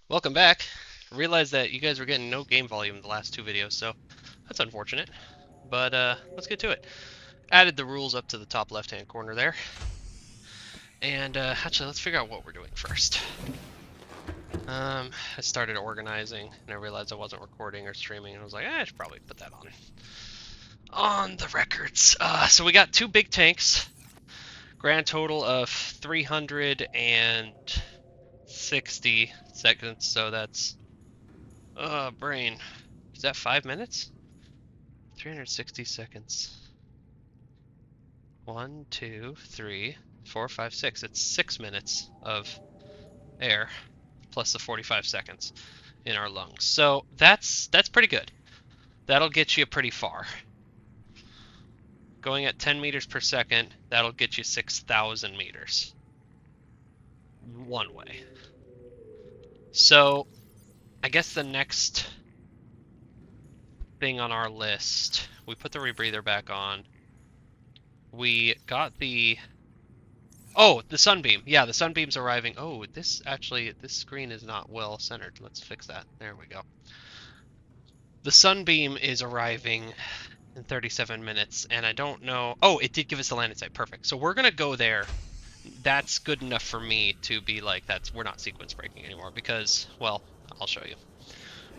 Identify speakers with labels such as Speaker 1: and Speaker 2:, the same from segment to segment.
Speaker 1: Welcome back. Realized that you guys were getting no game volume in the last two videos, so that's unfortunate. But let's get to it. Added the rules up to the top left-hand corner there. And actually, let's figure out what we're doing first. I started organizing, and I realized I wasn't recording or streaming, and I was like, I should probably put that on the records. So we got two big tanks, grand total of 360 seconds. So that's brain. Is that 5 minutes? 360 seconds. 1, 2, 3, 4, 5, 6. It's 6 minutes of air plus the 45 seconds in our lungs. So that's pretty good. That'll get you pretty far. Going at 10 meters per second, that'll get you 6,000 meters one way. So I guess the next thing on our list, we put the rebreather back on. We got the sunbeam. Yeah, the sunbeam's arriving. Oh, this screen is not well centered. Let's fix that. There we go. The sunbeam is arriving in 37 minutes, and I don't know. Oh, it did give us the landing site. Perfect. So we're gonna go there. That's good enough for me to be like, we're not sequence breaking anymore because, well, I'll show you.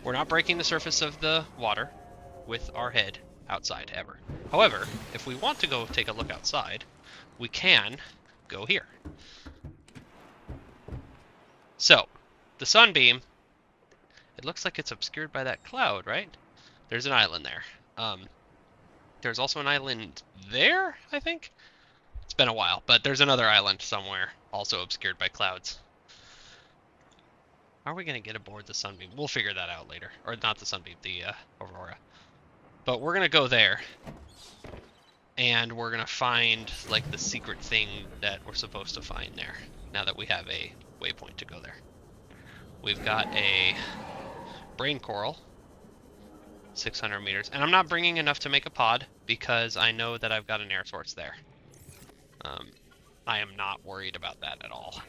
Speaker 1: We're not breaking the surface of the water with our head outside ever. However, if we want to go take a look outside, we can go here. So, the sunbeam, it looks like it's obscured by that cloud, right? There's an island there. There's also an island there, I think? It's been a while, but there's another island somewhere, also obscured by clouds. How are we going to get aboard the sunbeam? We'll figure that out later. Or not the sunbeam, the aurora. But we're going to go there, and we're going to find, like, the secret thing that we're supposed to find there, now that we have a waypoint to go there. We've got a brain coral, 600 meters, and I'm not bringing enough to make a pod because I know that I've got an air source there. I am not worried about that at all.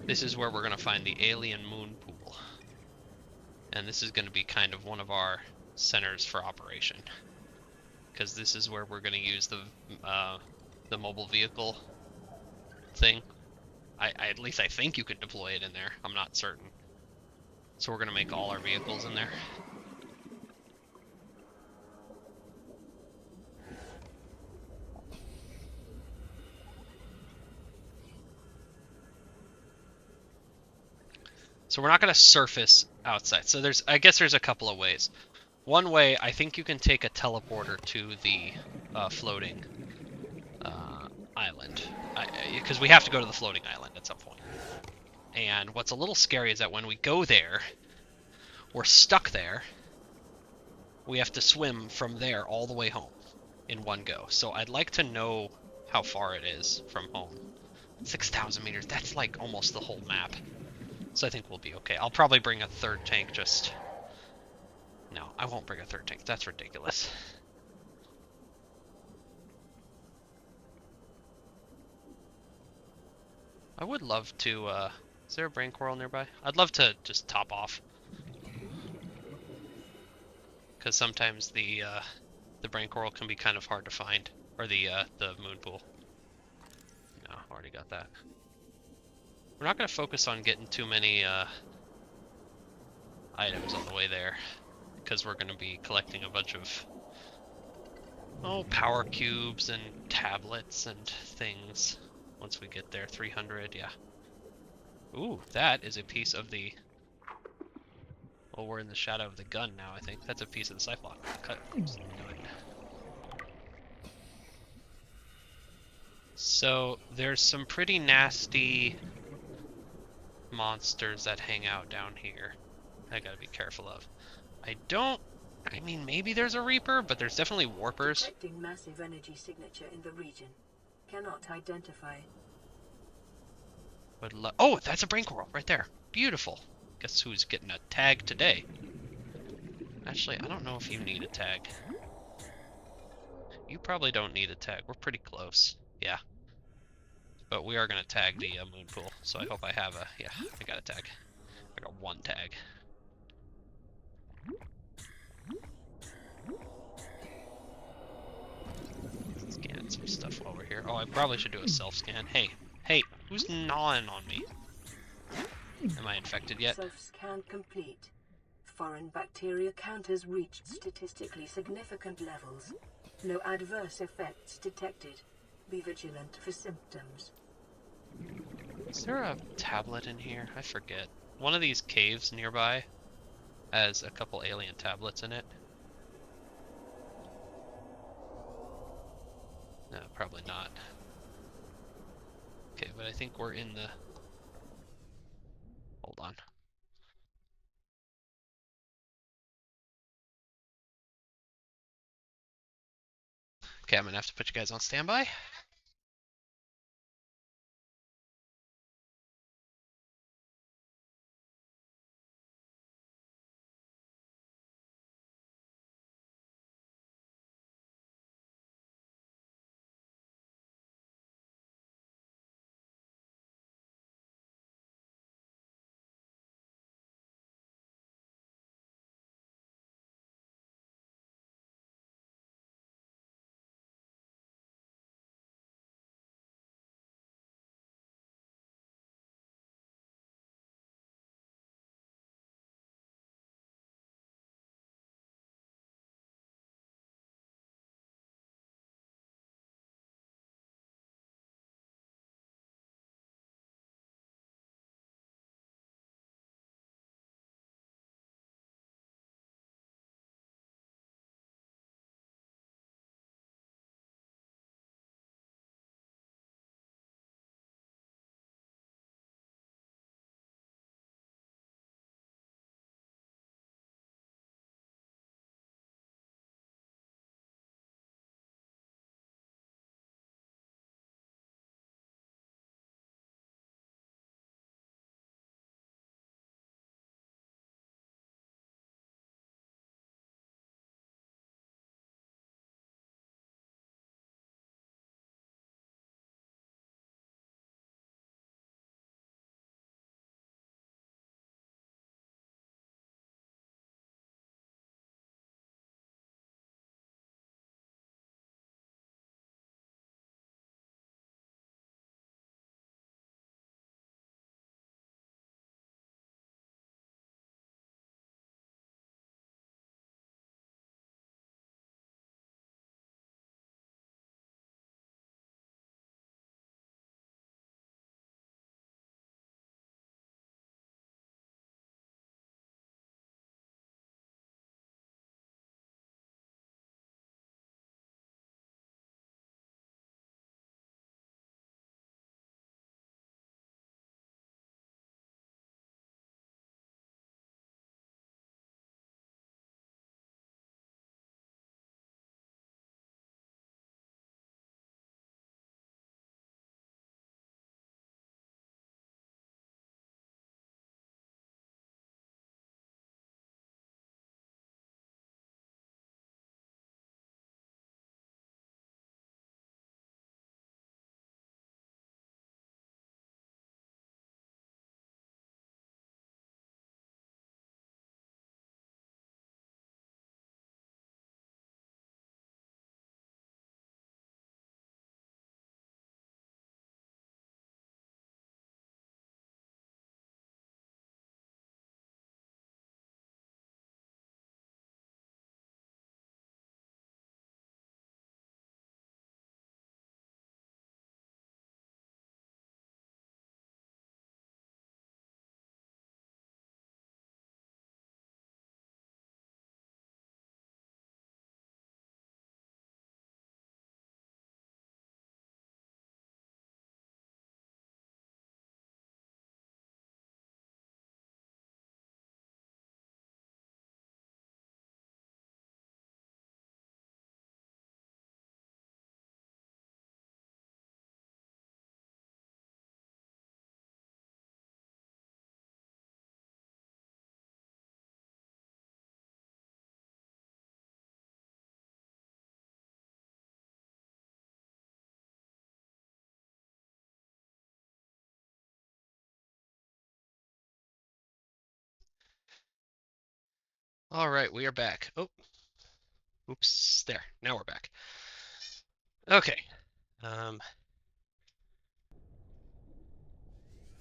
Speaker 1: This is where we're going to find the alien moon pool, and this is going to be kind of one of our centers for operation, because this is where we're going to use the mobile vehicle thing. At least I think you can deploy it in there. I'm not certain. So we're going to make all our vehicles in there. So we're not going to surface outside. So I guess there's a couple of ways. One way, I think you can take a teleporter to the floating island, because we have to go to the floating island at some point. And what's a little scary is that when we go there, we're stuck there. We have to swim from there all the way home in one go. So I'd like to know how far it is from home. 6,000 meters, that's like almost the whole map. So I think we'll be okay. I'll probably bring a third tank just... No, I won't bring a third tank. That's ridiculous. I would love to, is there a brain coral nearby? I'd love to just top off. Because sometimes the brain coral can be kind of hard to find. Or the moon pool. No, already got that. We're not going to focus on getting too many items on the way there, because we're going to be collecting a bunch of power cubes and tablets and things once we get there. 300, yeah. Ooh, that is a piece of the... Well, we're in the shadow of the gun now, I think. That's a piece of the sight block. Cut. So, there's some pretty nasty monsters that hang out down here I gotta be careful of. I mean, maybe there's a Reaper, but there's definitely warpers.
Speaker 2: Detecting massive energy signature in the region. Cannot identify.
Speaker 1: Oh, that's a brain coral right there. Beautiful. Guess who's getting a tag today? Actually, I don't know if you need a tag. You probably don't need a tag. We're pretty close. Yeah. But we are going to tag the moon pool, so I hope I have a... Yeah, I got a tag. I got one tag. Scan some stuff while we're here. Oh, I probably should do a self-scan. Hey, hey, who's gnawing on me? Am I infected yet?
Speaker 2: Self-scan complete. Foreign bacteria count has reached statistically significant levels. No adverse effects detected. Be vigilant for symptoms.
Speaker 1: Is there a tablet in here? I forget. One of these caves nearby has a couple alien tablets in it. No, probably not. Okay, but I think we're in the... Hold on. Okay, I'm gonna have to put you guys on standby. All right, we are back. Oh, oops, there. Now we're back. Okay. Um,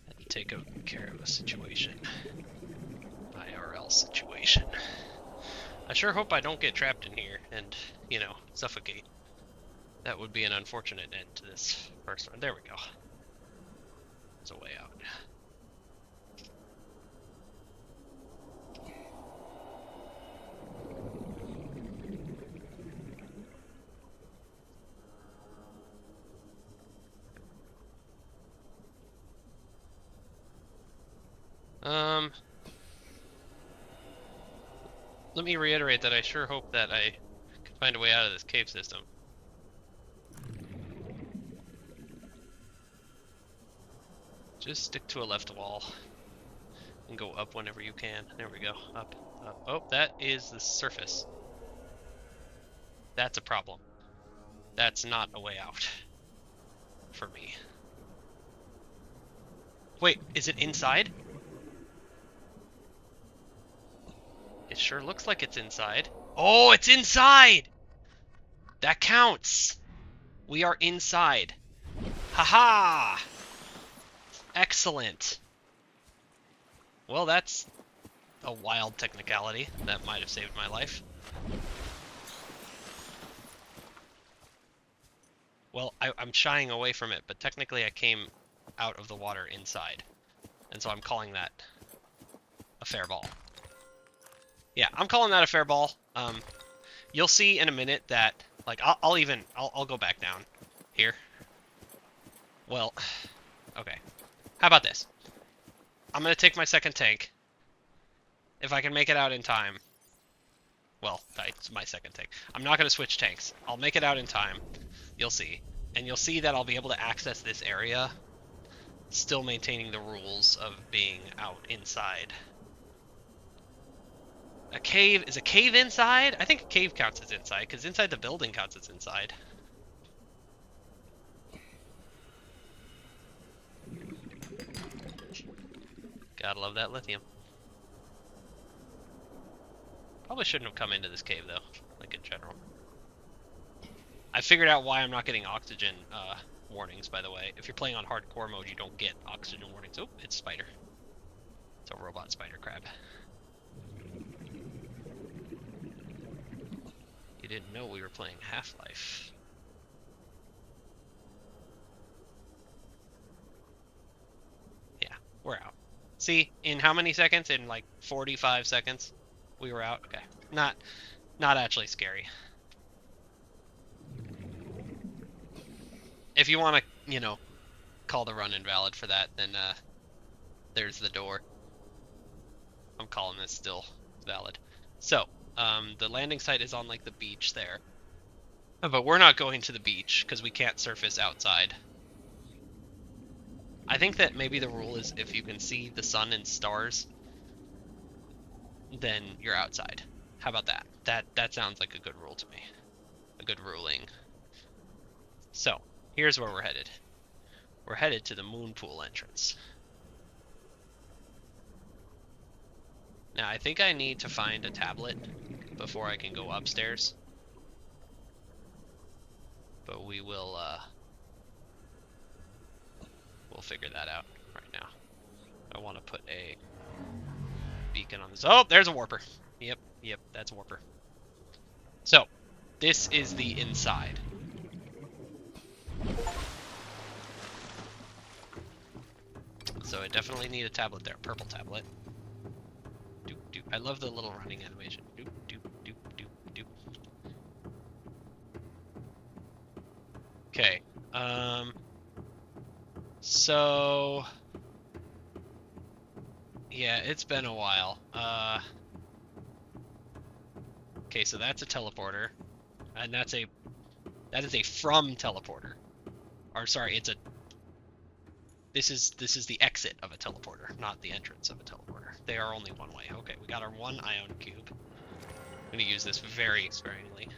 Speaker 1: had to take care of a situation. IRL situation. I sure hope I don't get trapped in here and, suffocate. That would be an unfortunate end to this first one. There we go. There's a way out. Let me reiterate that I sure hope that I can find a way out of this cave system. Just stick to a left wall and go up whenever you can. There we go. Up, up. Oh, that is the surface. That's a problem. That's not a way out for me. Wait, is it inside? It sure looks like it's inside. Oh, it's inside! That counts! We are inside. Haha! -ha! Excellent. Well, that's a wild technicality that might have saved my life. Well, I'm shying away from it, but technically I came out of the water inside. And so I'm calling that a fair ball. Yeah, I'm calling that a fair ball. You'll see in a minute that, like, I'll go back down here. Well, okay. How about this? I'm gonna take my second tank. If I can make it out in time. Well, it's my second tank. I'm not gonna switch tanks. I'll make it out in time. You'll see. And you'll see that I'll be able to access this area, still maintaining the rules of being out inside. A cave, is a cave inside? I think a cave counts as inside, because inside the building counts as inside. Gotta love that lithium. Probably shouldn't have come into this cave, though, like in general. I figured out why I'm not getting oxygen warnings, by the way. If you're playing on hardcore mode, you don't get oxygen warnings. Oh, it's a spider. It's a robot spider crab. You didn't know we were playing Half-Life. Yeah, we're out. See, in how many seconds? In like 45 seconds, we were out. Okay, not actually scary. If you want to, call the run invalid for that, then there's the door. I'm calling this still valid. So, the landing site is on like the beach there. But we're not going to the beach because we can't surface outside. I think that maybe the rule is if you can see the sun and stars, then you're outside. How about that? That sounds like a good rule to me. A good ruling. So, here's where we're headed. We're headed to the moon pool entrance. Now, I think I need to find a tablet before I can go upstairs. But we'll figure that out right now. I want to put a beacon on this. Oh, there's a warper. Yep, that's a warper. So, this is the inside. So I definitely need a tablet there, purple tablet. Doop, doop. I love the little running animation. Doop, doop, doop, doop, doop. Okay. So yeah, it's been a while. Okay, so that's a teleporter, and that is a from teleporter. Or sorry, this is the exit of a teleporter, not the entrance of a teleporter. They are only one way. Okay, we got our one ion cube. I'm gonna use this very sparingly.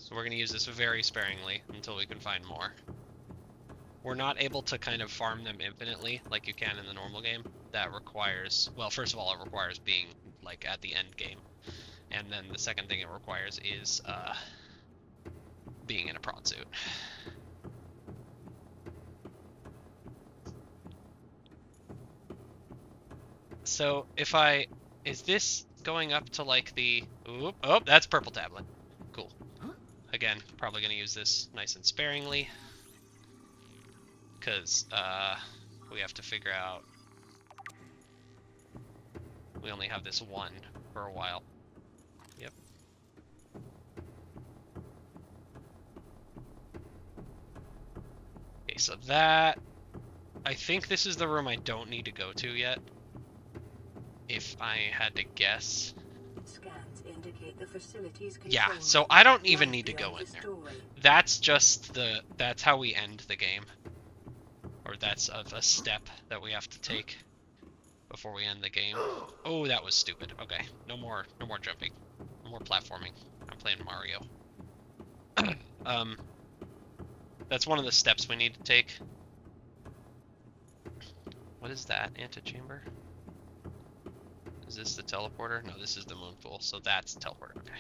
Speaker 1: So we're going to use this very sparingly until we can find more. We're not able to kind of farm them infinitely like you can in the normal game. That requires, well, first of all, it requires being like at the end game. And then the second thing it requires is being in a prawn suit. So if is this going up to like the, oh, that's purple tablet. Cool. Again, probably going to use this nice and sparingly. Because we have to figure out, we only have this one for a while. Yep. Okay, so that, I think this is the room I don't need to go to yet. If I had to guess.
Speaker 2: Scans indicate the facility's
Speaker 1: Yeah, so I don't even need to go in there. That's just that's how we end the game. Or that's a step that we have to take before we end the game. Oh, that was stupid. Okay, no more jumping. No more platforming. I'm playing Mario. That's one of the steps we need to take. What is that? Antechamber? Is this the teleporter? No, this is the moon pool, so that's the teleporter. Okay.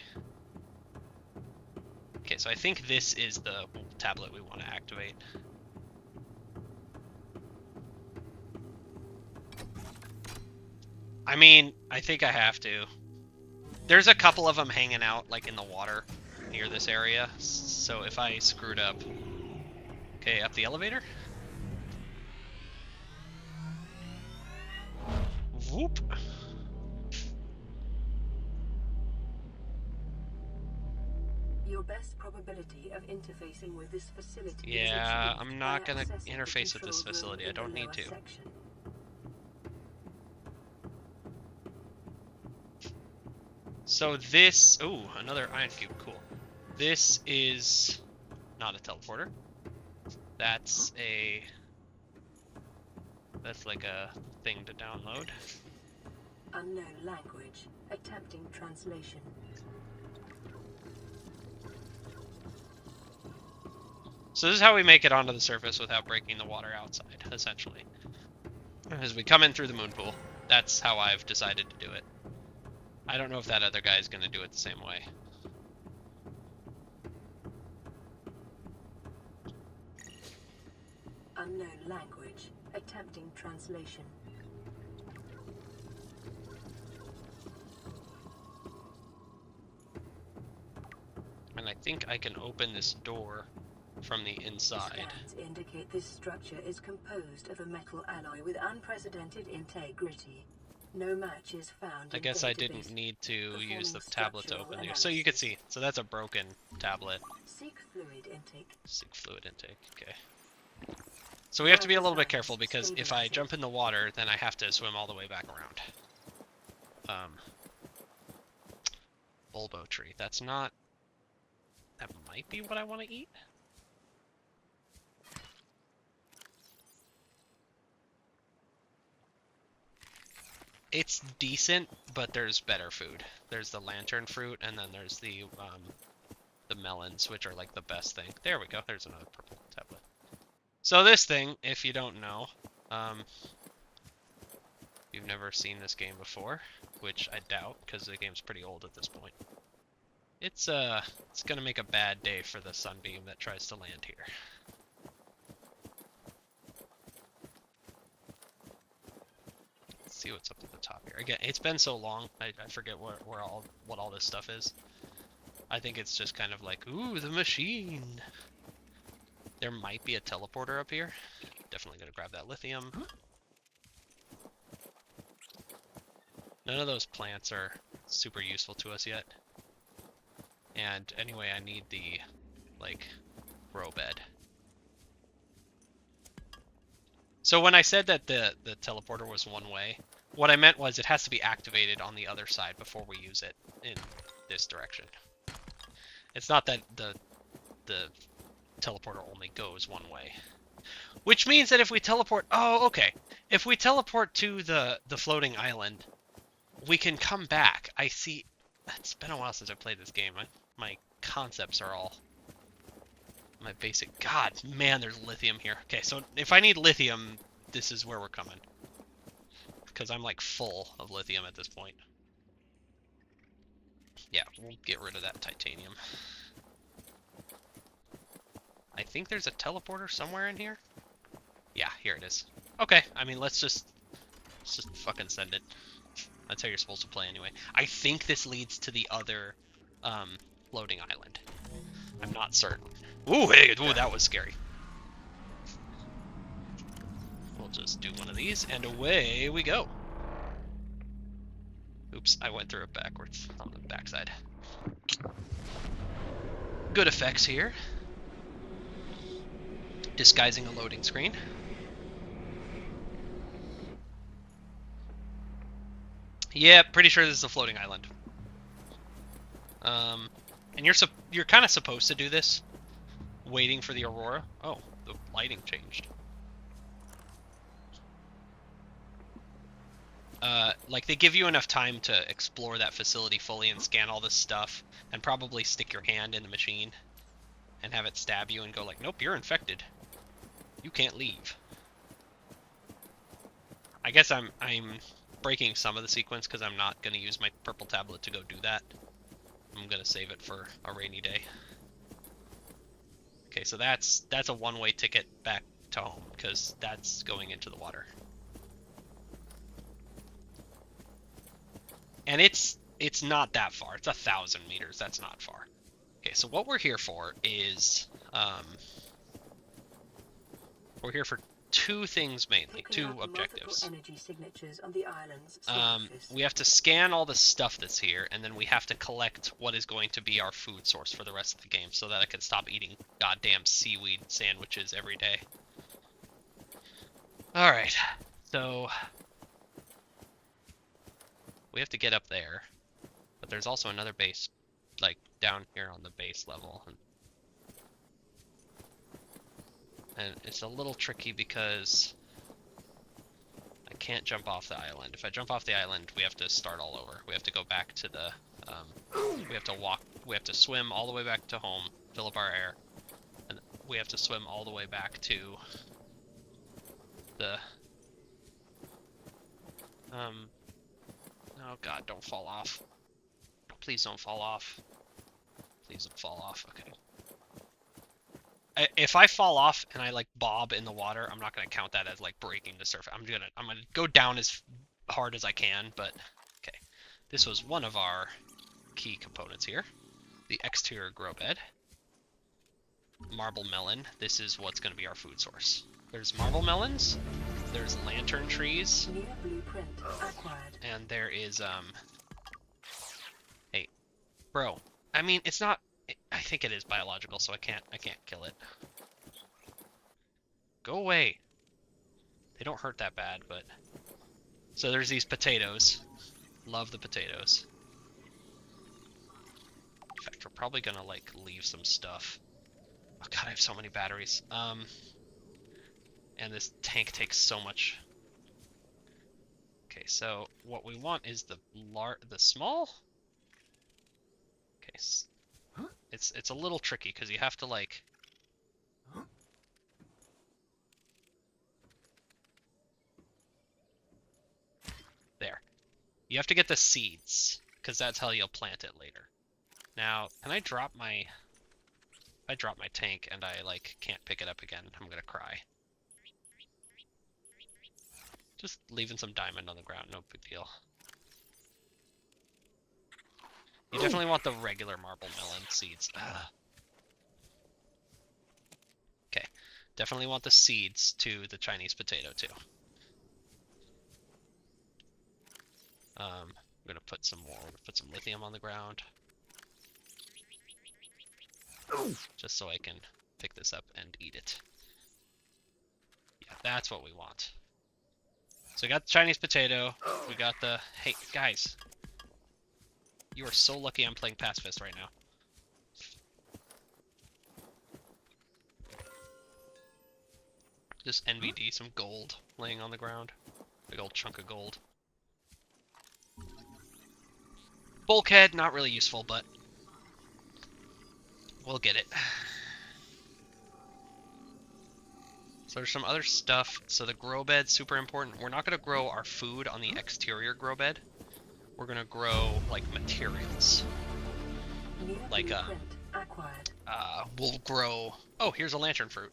Speaker 1: Okay, so I think this is the tablet we want to activate. I mean, I think I have to. There's a couple of them hanging out, like, in the water near this area, so if I screwed up... Okay, up the elevator? Whoop!
Speaker 2: Your best probability of interfacing with this facility
Speaker 1: yeah, I'm not gonna interface with this facility. I don't need to.
Speaker 2: Section.
Speaker 1: So this... Oh, another ion cube. Cool. This is not a teleporter. That's a... That's like a thing to download.
Speaker 2: Unknown language. Attempting translation.
Speaker 1: So this is how we make it onto the surface without breaking the water outside, essentially. As we come in through the moon pool. That's how I've decided to do it. I don't know if that other guy is going to do it the same way.
Speaker 2: Unknown language. Attempting translation.
Speaker 1: And I think I can open this door from the inside.
Speaker 2: Scans indicate this structure is composed of a metal alloy with unprecedented integrity. No match is found.
Speaker 1: I guess I didn't need to use the tablet to open here. So you can see. So that's a broken tablet.
Speaker 2: Seek fluid intake.
Speaker 1: Seek fluid intake. Okay. So we have to be a little bit careful because if I jump in the water, then I have to swim all the way back around. Bulbo tree. That's not... That might be what I want to eat. It's decent, but there's better food. There's the lantern fruit, and then there's the melons, which are like the best thing. There we go. There's another purple tablet. So this thing, if you don't know, you've never seen this game before, which I doubt, because the game's pretty old at this point. It's gonna make a bad day for the sunbeam that tries to land here. See what's up at the top here. Again, it's been so long, I forget what all this stuff is. I think it's just kind of like, ooh, the machine. There might be a teleporter up here. Definitely gonna grab that lithium. None of those plants are super useful to us yet. And anyway, I need the, like, grow bed. So when I said that the teleporter was one way, what I meant was it has to be activated on the other side before we use it in this direction. It's not that the teleporter only goes one way. Which means that if we teleport... Oh, okay. If we teleport to the floating island, we can come back. I see... It's been a while since I played this game. My concepts are all my basic... God, man, there's lithium here. Okay, so if I need lithium, this is where we're coming. Because I'm like full of lithium at this point. Yeah, we'll get rid of that titanium. I think there's a teleporter somewhere in here. Yeah, here it is. Okay, I mean, let's just fucking send it. That's how you're supposed to play anyway. I think this leads to the other floating island. I'm not certain. Ooh, hey, ooh, that was scary. We'll just do one of these, and away we go. Oops, I went through it backwards on the backside. Good effects here. Disguising a loading screen. Yeah, pretty sure this is a floating island. And you're kind of supposed to do this, waiting for the aurora. Oh, the lighting changed. Like they give you enough time to explore that facility fully and scan all this stuff, and probably stick your hand in the machine and have it stab you and go like, nope, you're infected. You can't leave. I guess I'm breaking some of the sequence because I'm not going to use my purple tablet to go do that. I'm going to save it for a rainy day. Okay, so that's a one-way ticket back to home because that's going into the water. And it's not that far. It's 1,000 meters. That's not far. Okay, so what we're here for is we're here for two things mainly, two objectives.
Speaker 2: Energy signatures on the island's surface.
Speaker 1: We have to scan all the stuff that's here, and then we have to collect what is going to be our food source for the rest of the game, so that I can stop eating goddamn seaweed sandwiches every day. All right, so we have to get up there, but there's also another base, like down here on the base level. And it's a little tricky because I can't jump off the island. If I jump off the island, we have to start all over. We have to go back to the, we have to swim all the way back to home, fill up our air, and we have to swim all the way back to the, oh god, don't fall off. Please don't fall off. Please don't fall off, okay. If I fall off and I like bob in the water, I'm not gonna count that as like breaking the surface. I'm gonna go down as hard as I can, but okay. This was one of our key components here. The exterior grow bed. Marble melon. This is what's gonna be our food source. There's marble melons, there's lantern trees, and there is hey, bro. I mean, it's not. I think it is biological, so I can't kill it. Go away. They don't hurt that bad, but... So there's these potatoes. Love the potatoes. In fact, we're probably gonna, like, leave some stuff. Oh god, I have so many batteries. And this tank takes so much. Okay, so what we want is the small? Okay, it's a little tricky because you have to like there. You have to get the seeds because that's how you'll plant it later. Now, can I drop my if I drop my tank and I like can't pick it up again, I'm gonna cry. Just leaving some diamond on the ground, no big deal. You definitely want the regular marble melon seeds. Okay, definitely want the seeds to the Chinese potato too. I'm gonna put some more. We're gonna put some lithium on the ground, just so I can pick this up and eat it. Yeah, that's what we want. So we got the Chinese potato. We got the... Hey, guys. You are so lucky I'm playing pacifist right now. Just NVD some gold laying on the ground. Big old chunk of gold. Bulkhead, not really useful, but... we'll get it. So there's some other stuff. So the grow bed's super important. We're not going to grow our food on the exterior grow bed. We're going to grow, like, materials. Like, we'll grow... Oh, here's a lantern fruit.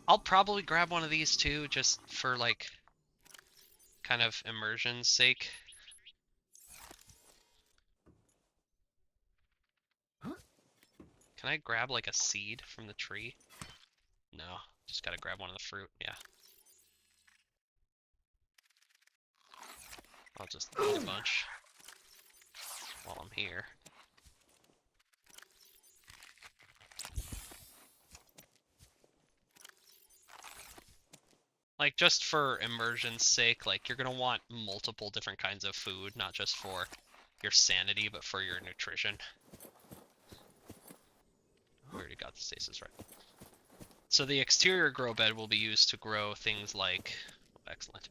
Speaker 1: I'll probably grab one of these, too, just for, like, kind of immersion's sake. Can I grab, like, a seed from the tree? No, just gotta grab one of the fruit, yeah. I'll just eat a bunch while I'm here. Like, just for immersion's sake, like, you're gonna want multiple different kinds of food, not just for your sanity, but for your nutrition. We already got the stasis right. So the exterior grow bed will be used to grow things like... Oh, excellent.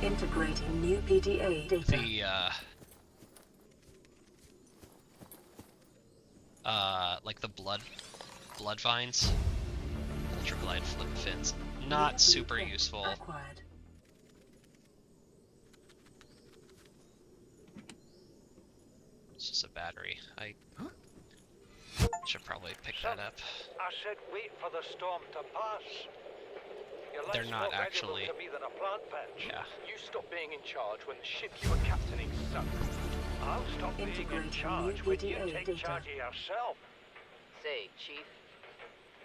Speaker 2: Integrating new PDA data.
Speaker 1: Like the blood vines. Ultraglide flip fins. Not super useful.
Speaker 2: Acquired.
Speaker 1: It's just a battery. I should probably pick that up.
Speaker 3: I said wait for the storm to pass.
Speaker 1: They're not actually.
Speaker 3: To me than a plant patch.
Speaker 1: Yeah.
Speaker 3: You stopped being in charge when the ship you were captaining sunk. I'll stop being in charge when you take charge of yourself.
Speaker 4: Say, Chief.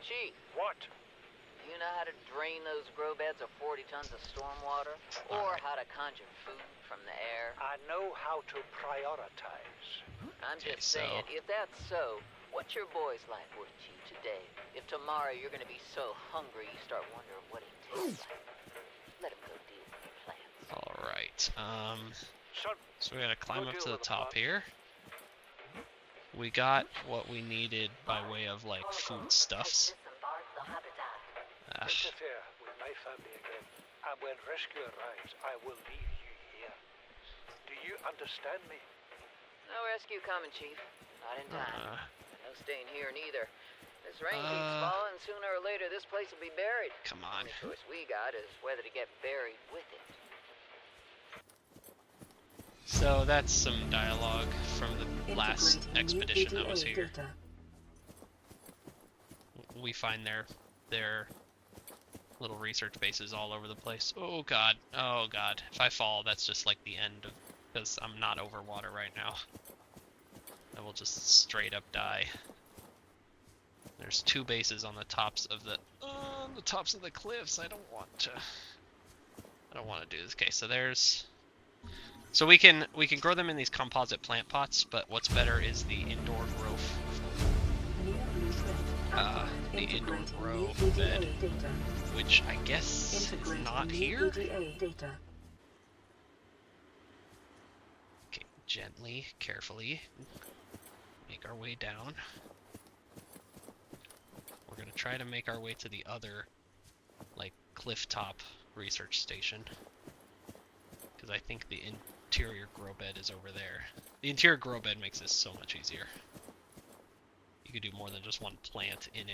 Speaker 4: Chief.
Speaker 3: What?
Speaker 4: Do you know how to drain those grow beds of 40 tons of stormwater? Or how to conjure food from the air?
Speaker 3: I know how to prioritize.
Speaker 4: I'm just saying, if that's so, what's your boy's life worth to you today? If tomorrow you're gonna be so hungry you start wondering what he tastes like, let him go deal with the plants.
Speaker 1: Alright,
Speaker 3: Son,
Speaker 1: so we gotta climb up to the top here. We got what we needed by way of, like, foodstuffs.
Speaker 3: interfere with my family again, and when rescue arrives, I will leave you here. Do you understand me?
Speaker 4: No rescue coming, Chief. Not in time. No staying here neither. This rain keeps falling, sooner or later this place will be buried.
Speaker 1: Come on.
Speaker 4: The only choice we got is whether to get buried with it.
Speaker 1: So that's some dialogue from the last expedition that was here. We find their little research bases all over the place. Oh god, oh god. If I fall, that's just like the end of, because I'm not over water right now. I will just straight up die. There's two bases on the tops of the cliffs. I don't want to do this. Okay, so there's, so we can grow them in these composite plant pots, but what's better is the indoor growth. The indoor grow bed, which I guess is not here. Okay, gently, carefully make our way down. We're gonna try to make our way to the other, like, cliff top research station, because I think the interior grow bed is over there. The interior grow bed makes this so much easier. You could do more than just one plant in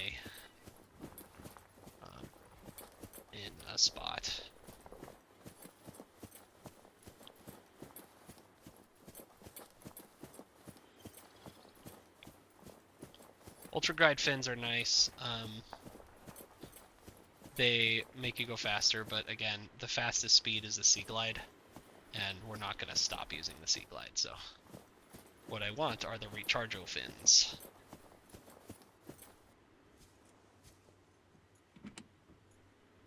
Speaker 1: a spot. Ultra-glide fins are nice. They make you go faster, but again, the fastest speed is the sea glide, and we're not going to stop using the sea glide, so what I want are the rechargo fins.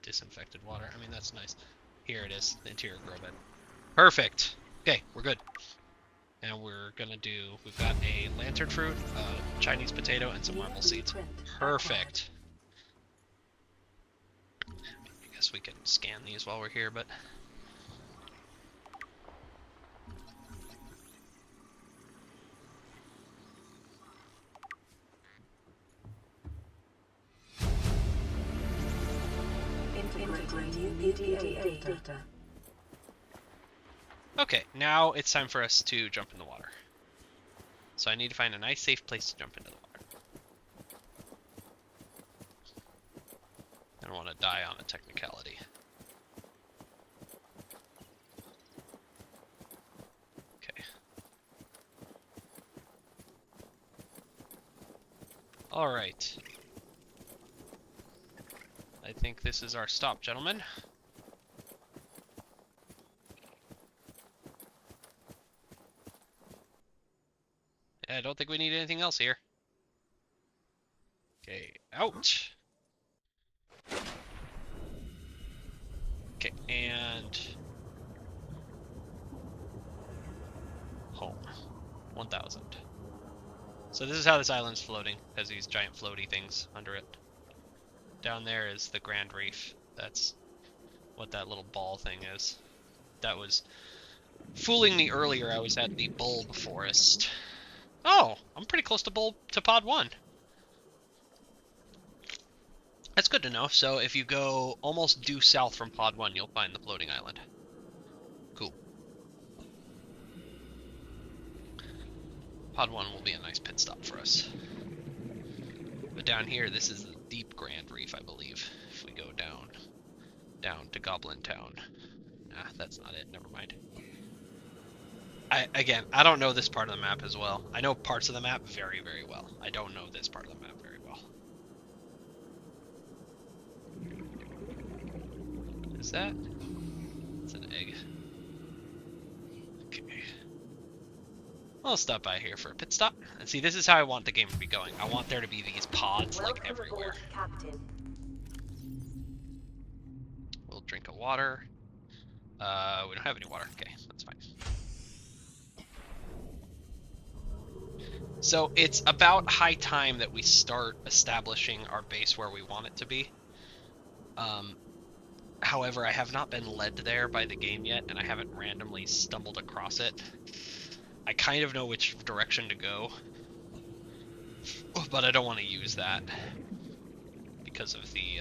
Speaker 1: Disinfected water. I mean, that's nice. Here it is, the interior grow bed. Perfect. Okay, we're good. And we're gonna do, we've got a lantern fruit, Chinese potato, and some marble seeds. Perfect. I guess we can scan these while we're here, but... Okay, now it's time for us to jump in the water. So I need to find a nice safe place to jump into the water. I don't want to die on a technicality. Okay. Alright. I think this is our stop, gentlemen. I don't think we need anything else here. Okay, out. Okay, and home. 1,000. So this is how this island's floating, has these giant floaty things under it. Down there is the Grand Reef. That's what that little ball thing is. That was fooling me earlier. I was at the bulb forest. Oh, I'm pretty close to pod 1. That's good to know. So if you go almost due south from pod 1, you'll find the floating island. Cool. Pod 1 will be a nice pit stop for us. But down here, this is the deep Grand Reef, I believe. If we go down to Goblin Town. Nah, that's not it. Never mind. Again, I don't know this part of the map as well. I know parts of the map very, very well. I don't know this part of the map very well. Is that? It's an egg. Okay. I'll stop by here for a pit stop. And see, this is how I want the game to be going. I want there to be these pods like everywhere.
Speaker 2: Captain.
Speaker 1: We'll drink a water. We don't have any water. Okay, that's fine. So it's about high time that we start establishing our base where we want it to be. However, I have not been led there by the game yet, and I haven't randomly stumbled across it. I kind of know which direction to go, but I don't want to use that because of the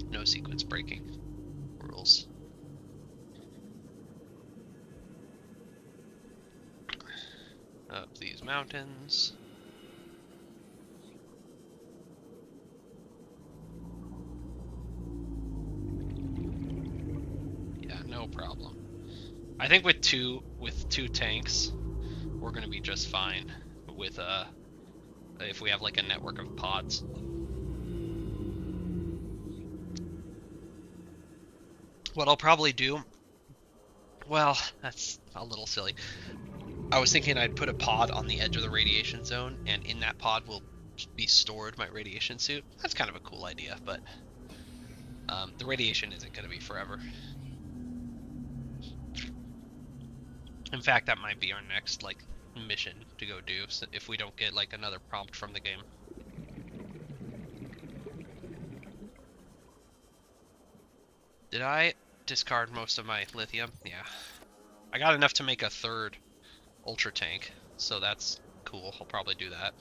Speaker 1: no sequence breaking rules. Up these mountains. Yeah, no problem. I think with two tanks, we're gonna be just fine with if we have like a network of pods. What I'll probably do, well, that's a little silly. I was thinking I'd put a pod on the edge of the radiation zone, and in that pod will be stored my radiation suit. That's kind of a cool idea, but the radiation isn't going to be forever. In fact, that might be our next like mission to go do, so if we don't get like another prompt from the game. Did I discard most of my lithium? Yeah. I got enough to make a third ultra tank, so that's cool. I'll probably do that.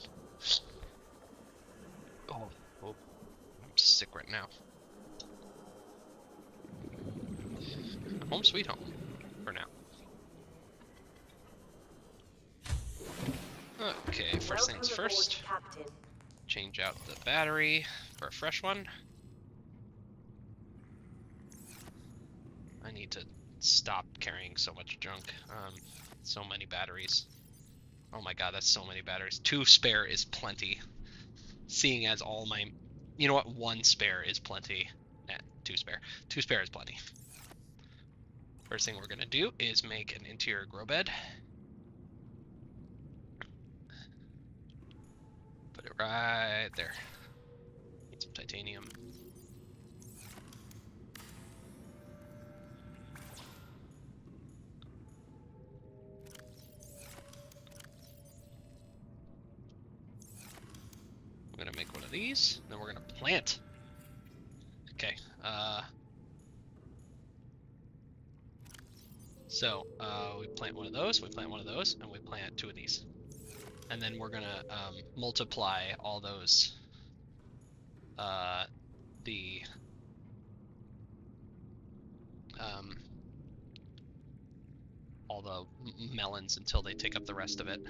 Speaker 1: Oh, I'm sick right now. Home sweet home, for now. Okay, first things first. Change out the battery for a fresh one. I need to stop carrying so much junk. So many batteries. Oh my god, that's so many batteries. 2 spare is plenty. Seeing as all my... You know what? 1 spare is plenty. Nah, 2 spare. 2 spare is plenty. First thing we're gonna do is make an interior grow bed. Put it right there. Need some titanium. I'm gonna make one of these, then we're gonna plant. Okay, so we plant one of those, we plant one of those, and we plant 2 of these. And then we're gonna multiply all those, melons until they take up the rest of it.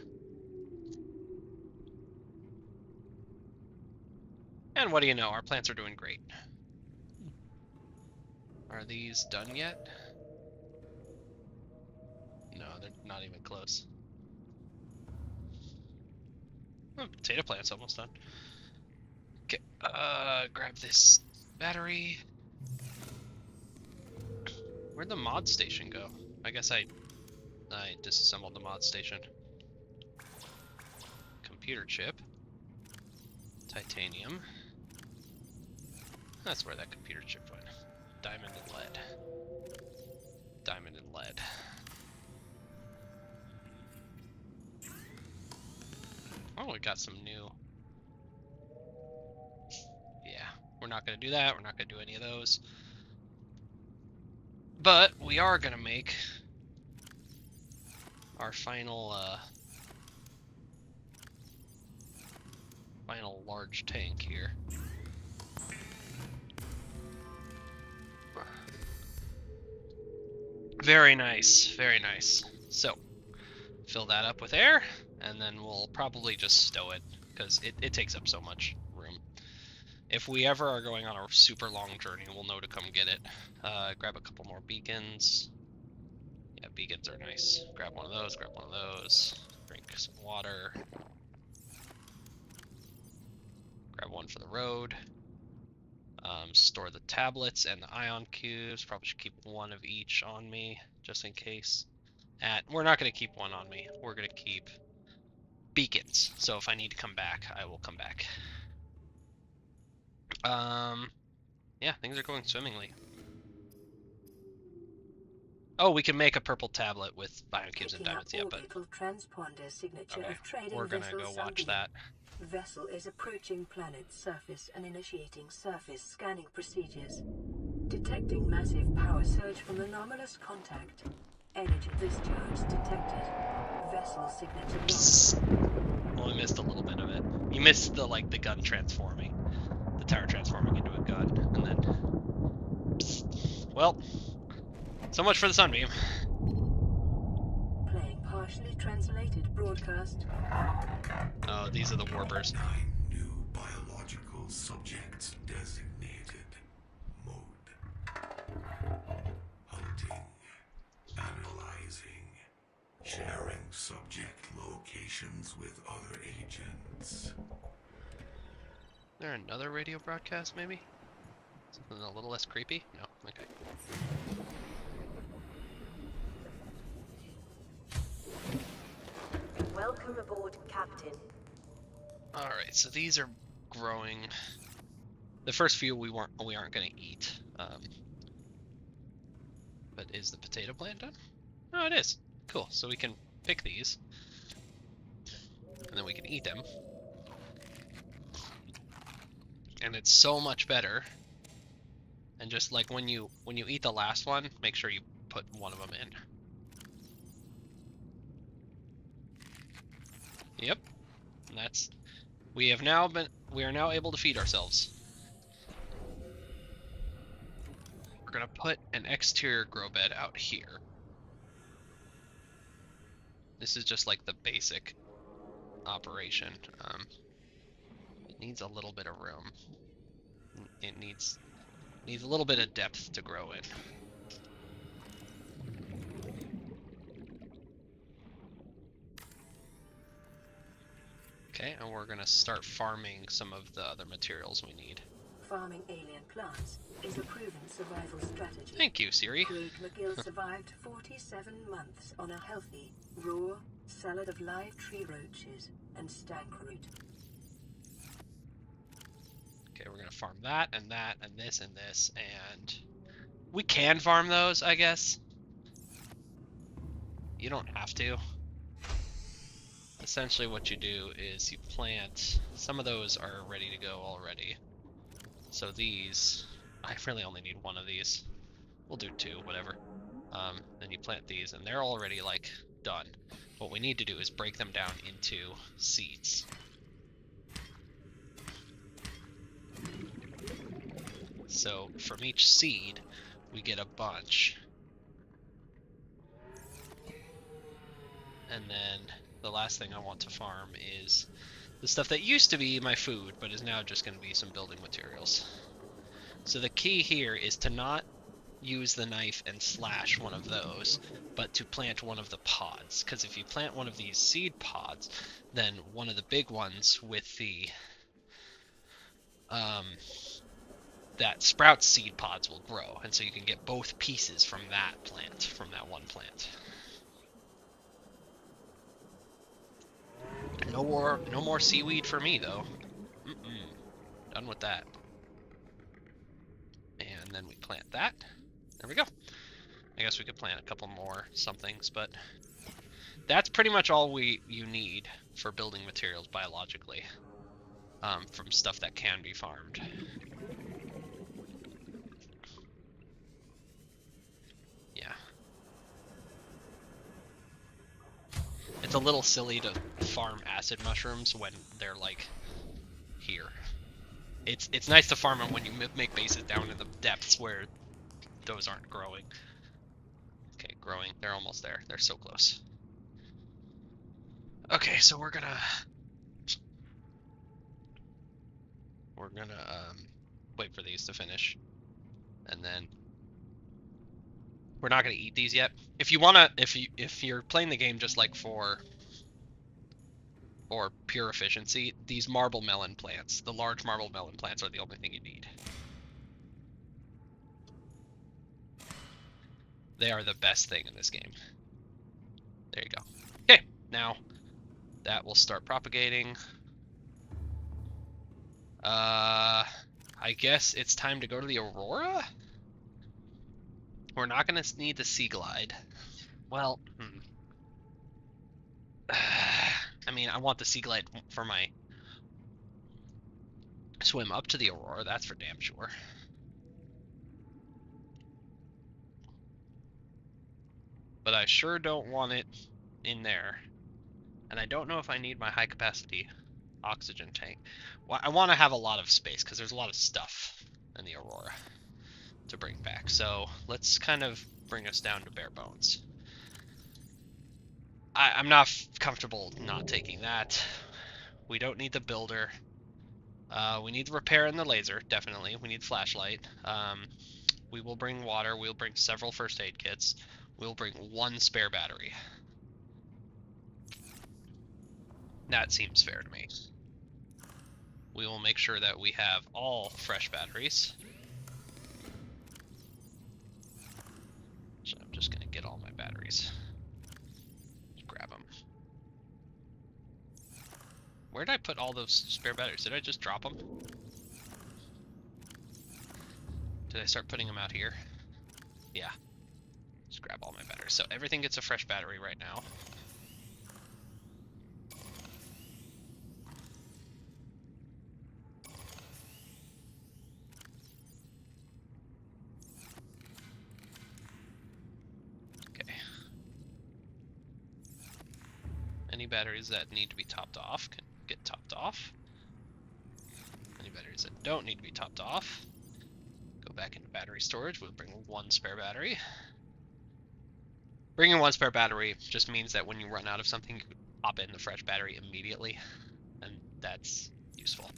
Speaker 1: And what do you know? Our plants are doing great. Are these done yet? No, they're not even close. Oh, potato plant's almost done. Okay, grab this battery. Where'd the mod station go? I guess I disassembled the mod station. Computer chip. Titanium. That's where that computer chip went. Diamond and lead. Diamond and lead. Oh, we got some new... Yeah, we're not going to do that. We're not going to do any of those. But we are going to make our final large tank here. Very nice, very nice. So, fill that up with air, and then we'll probably just stow it, because it takes up so much room. If we ever are going on a super long journey, we'll know to come get it. Grab a couple more beacons. Yeah, beacons are nice. Grab one of those, grab one of those. Drink some water. Grab one for the road. Store the tablets and the ion cubes. Probably should keep one of each on me, just in case. We're not going to keep one on me. We're going to keep beacons. So if I need to come back, I will come back. Yeah, things are going swimmingly. Oh, we can make a purple tablet with ion cubes and diamonds. Yeah, but
Speaker 2: transponder signature
Speaker 1: okay,
Speaker 2: of trading
Speaker 1: we're gonna go watch that.
Speaker 2: Vessel is approaching planet's surface and initiating surface scanning procedures. Detecting massive power surge from anomalous contact. Energy discharge detected. Vessel signature lost.
Speaker 1: Only missed a little bit of it. You missed the gun transforming, the tower transforming into a gun, and then. Psst. Well, so much for the sunbeam.
Speaker 2: Playing partially translated broadcast.
Speaker 1: Oh, these are the warpers.
Speaker 5: 9 new biological subjects designated. Mode. Hunting. Analyzing. Sharing subject locations with other agents.
Speaker 1: Is there another radio broadcast, maybe? Something a little less creepy? No? Okay.
Speaker 2: Welcome aboard, Captain.
Speaker 1: Alright, so these are growing. The first few we aren't gonna eat. But is the potato plant done? Oh, it is. Cool. So we can pick these. And then we can eat them. And it's so much better. And just like when you eat the last one, make sure you put one of them in. Yep. And that's we are now able to feed ourselves. We're gonna put an exterior grow bed out here. This is just like the basic operation. It needs a little bit of room. It needs a little bit of depth to grow in. Okay, and we're gonna start farming some of the other materials we need.
Speaker 2: Farming alien plants is a proven survival strategy.
Speaker 1: Thank you, Siri.
Speaker 2: Craig McGill survived 47 months on a healthy, raw salad of live tree roaches and stank root.
Speaker 1: Okay, we're gonna farm that and this and this, and we can farm those, I guess. You don't have to. Essentially what you do is you plant, some of those are ready to go already. So these, I really only need one of these. We'll do two, whatever. Then you plant these and they're already like done. What we need to do is break them down into seeds. So from each seed, we get a bunch. And then the last thing I want to farm is the stuff that used to be my food, but is now just going to be some building materials. So the key here is to not use the knife and slash one of those, but to plant one of the pods. Because if you plant one of these seed pods, then one of the big ones with the that sprouts seed pods will grow, and so you can get both pieces from that plant, from that one plant. No more seaweed for me though. Done with that. And then we plant that. There we go. I guess we could plant a couple more somethings, but that's pretty much all you need for building materials biologically, from stuff that can be farmed. Yeah. It's a little silly to farm acid mushrooms when they're like here. It's nice to farm them when you make bases down in the depths where those aren't growing. Okay, growing. They're almost there. They're so close. Okay, so we're gonna wait for these to finish, and then we're not gonna eat these yet. If you're playing the game just like for pure efficiency, these marble melon plants, the large marble melon plants, are the only thing you need. They are the best thing in this game. There you go. Okay, now that will start propagating. I guess it's time to go to the Aurora? We're not going to need the Sea Glide. Well, I mean, I want the Sea Glide for my swim up to the Aurora, that's for damn sure. But I sure don't want it in there. And I don't know if I need my high capacity oxygen tank. Well, I want to have a lot of space because there's a lot of stuff in the Aurora to bring back. So let's kind of bring us down to bare bones. I'm not comfortable not taking that. We don't need the builder. We need the repair and the laser, definitely. We need flashlight. We will bring water. We'll bring several first aid kits. We'll bring one spare battery. That seems fair to me. We will make sure that we have all fresh batteries. So I'm just going to get all my batteries. Just grab them. Where did I put all those spare batteries? Did I just drop them? Did I start putting them out here? Yeah. Just grab all my batteries. So everything gets a fresh battery right now. Okay. Any batteries that need to be topped off can get topped off. Any batteries that don't need to be topped off, go back into battery storage. We'll bring one spare battery. Bringing one spare battery just means that when you run out of something, you can pop in the fresh battery immediately, and that's useful.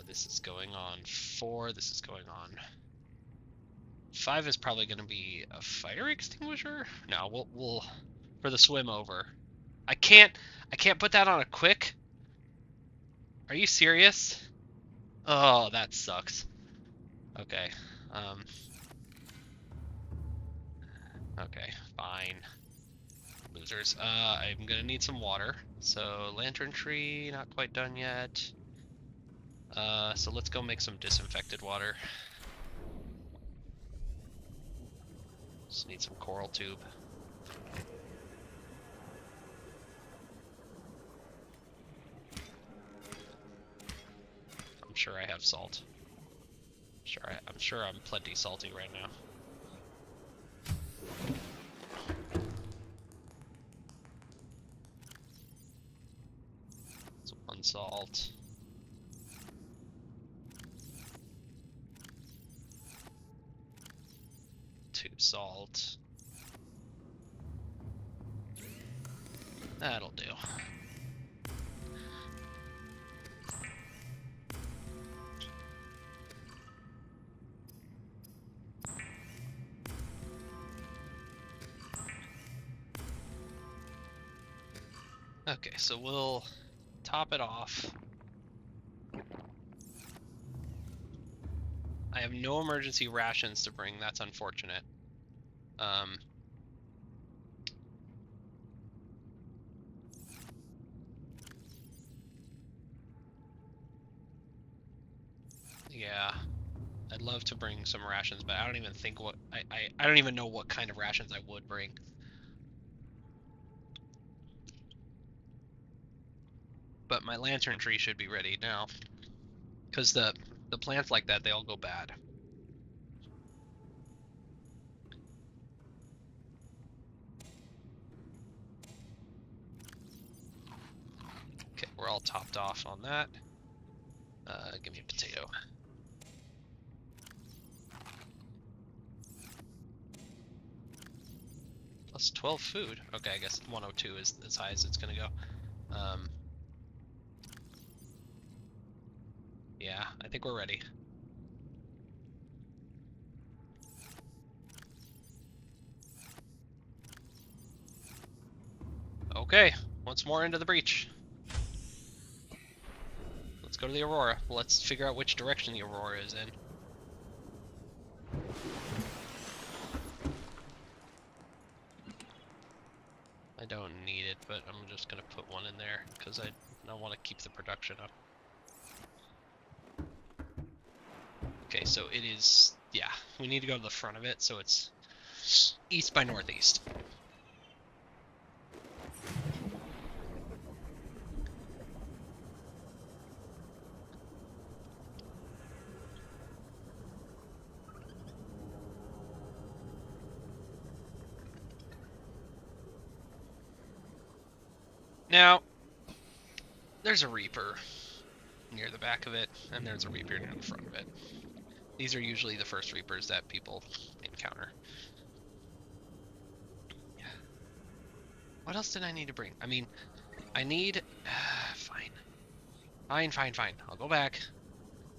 Speaker 1: This is going on 4, this is going on 5 is probably going to be a fire extinguisher? No, we'll for the swim over. I can't put that on a quick. Are you serious? Oh, that sucks. Okay. Okay, fine. Losers. I'm gonna need some water. So lantern tree, not quite done yet. So let's go make some disinfected water. Just need some coral tube. I'm sure I have salt. I'm sure I'm plenty salty right now. So 1 salt. 2 salt. That'll do. Okay, so we'll top it off. I have no emergency rations to bring. That's unfortunate. Yeah, I'd love to bring some rations, but I don't even think what I don't even know what kind of rations I would bring. But my lantern tree should be ready now, because the plants like that, they all go bad. Okay, we're all topped off on that. Give me a potato. Plus 12 food. Okay, I guess 102 is as high as it's gonna go. Yeah, I think we're ready. Okay, once more into the breach. Let's go to the Aurora. Let's figure out which direction the Aurora is in. I don't need it, but I'm just gonna put one in there because I want to keep the production up. Okay, so it is, yeah, we need to go to the front of it, so it's east by northeast. Now, there's a Reaper near the back of it, and there's a Reaper near the front of it. These are usually the first Reapers that people encounter. Yeah. What else did I need to bring? I mean, I need... Fine. I'll go back.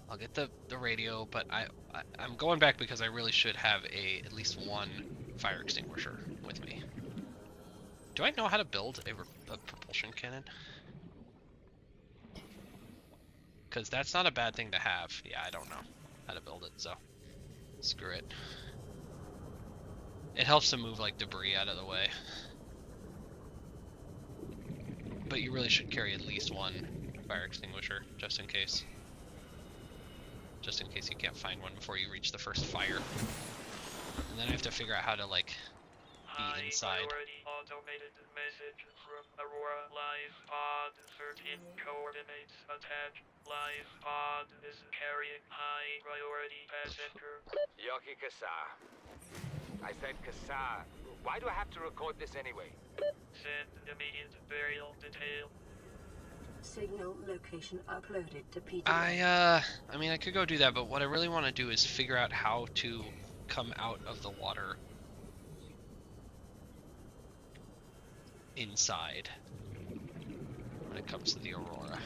Speaker 1: I'll get the radio, but I'm going back because I really should have at least one fire extinguisher with me. Do I know how to build a propulsion cannon? Because that's not a bad thing to have. Yeah, I don't know how to build it, so screw it. It helps to move like debris out of the way. But you really should carry at least one fire extinguisher, just in case. Just in case you can't find one before you reach the first fire. And then I have to figure out how to, like, be inside.
Speaker 3: Automated message from Aurora. Live pod 13 coordinates attached. Live pod is carrying high priority passenger.
Speaker 6: Yoki Kassar. I said Kassar. Why do I have to record this anyway?
Speaker 3: Send immediate burial detail.
Speaker 2: Signal location uploaded to PD.
Speaker 1: I mean, I could go do that, but what I really want to do is figure out how to come out of the water inside when it comes to the Aurora.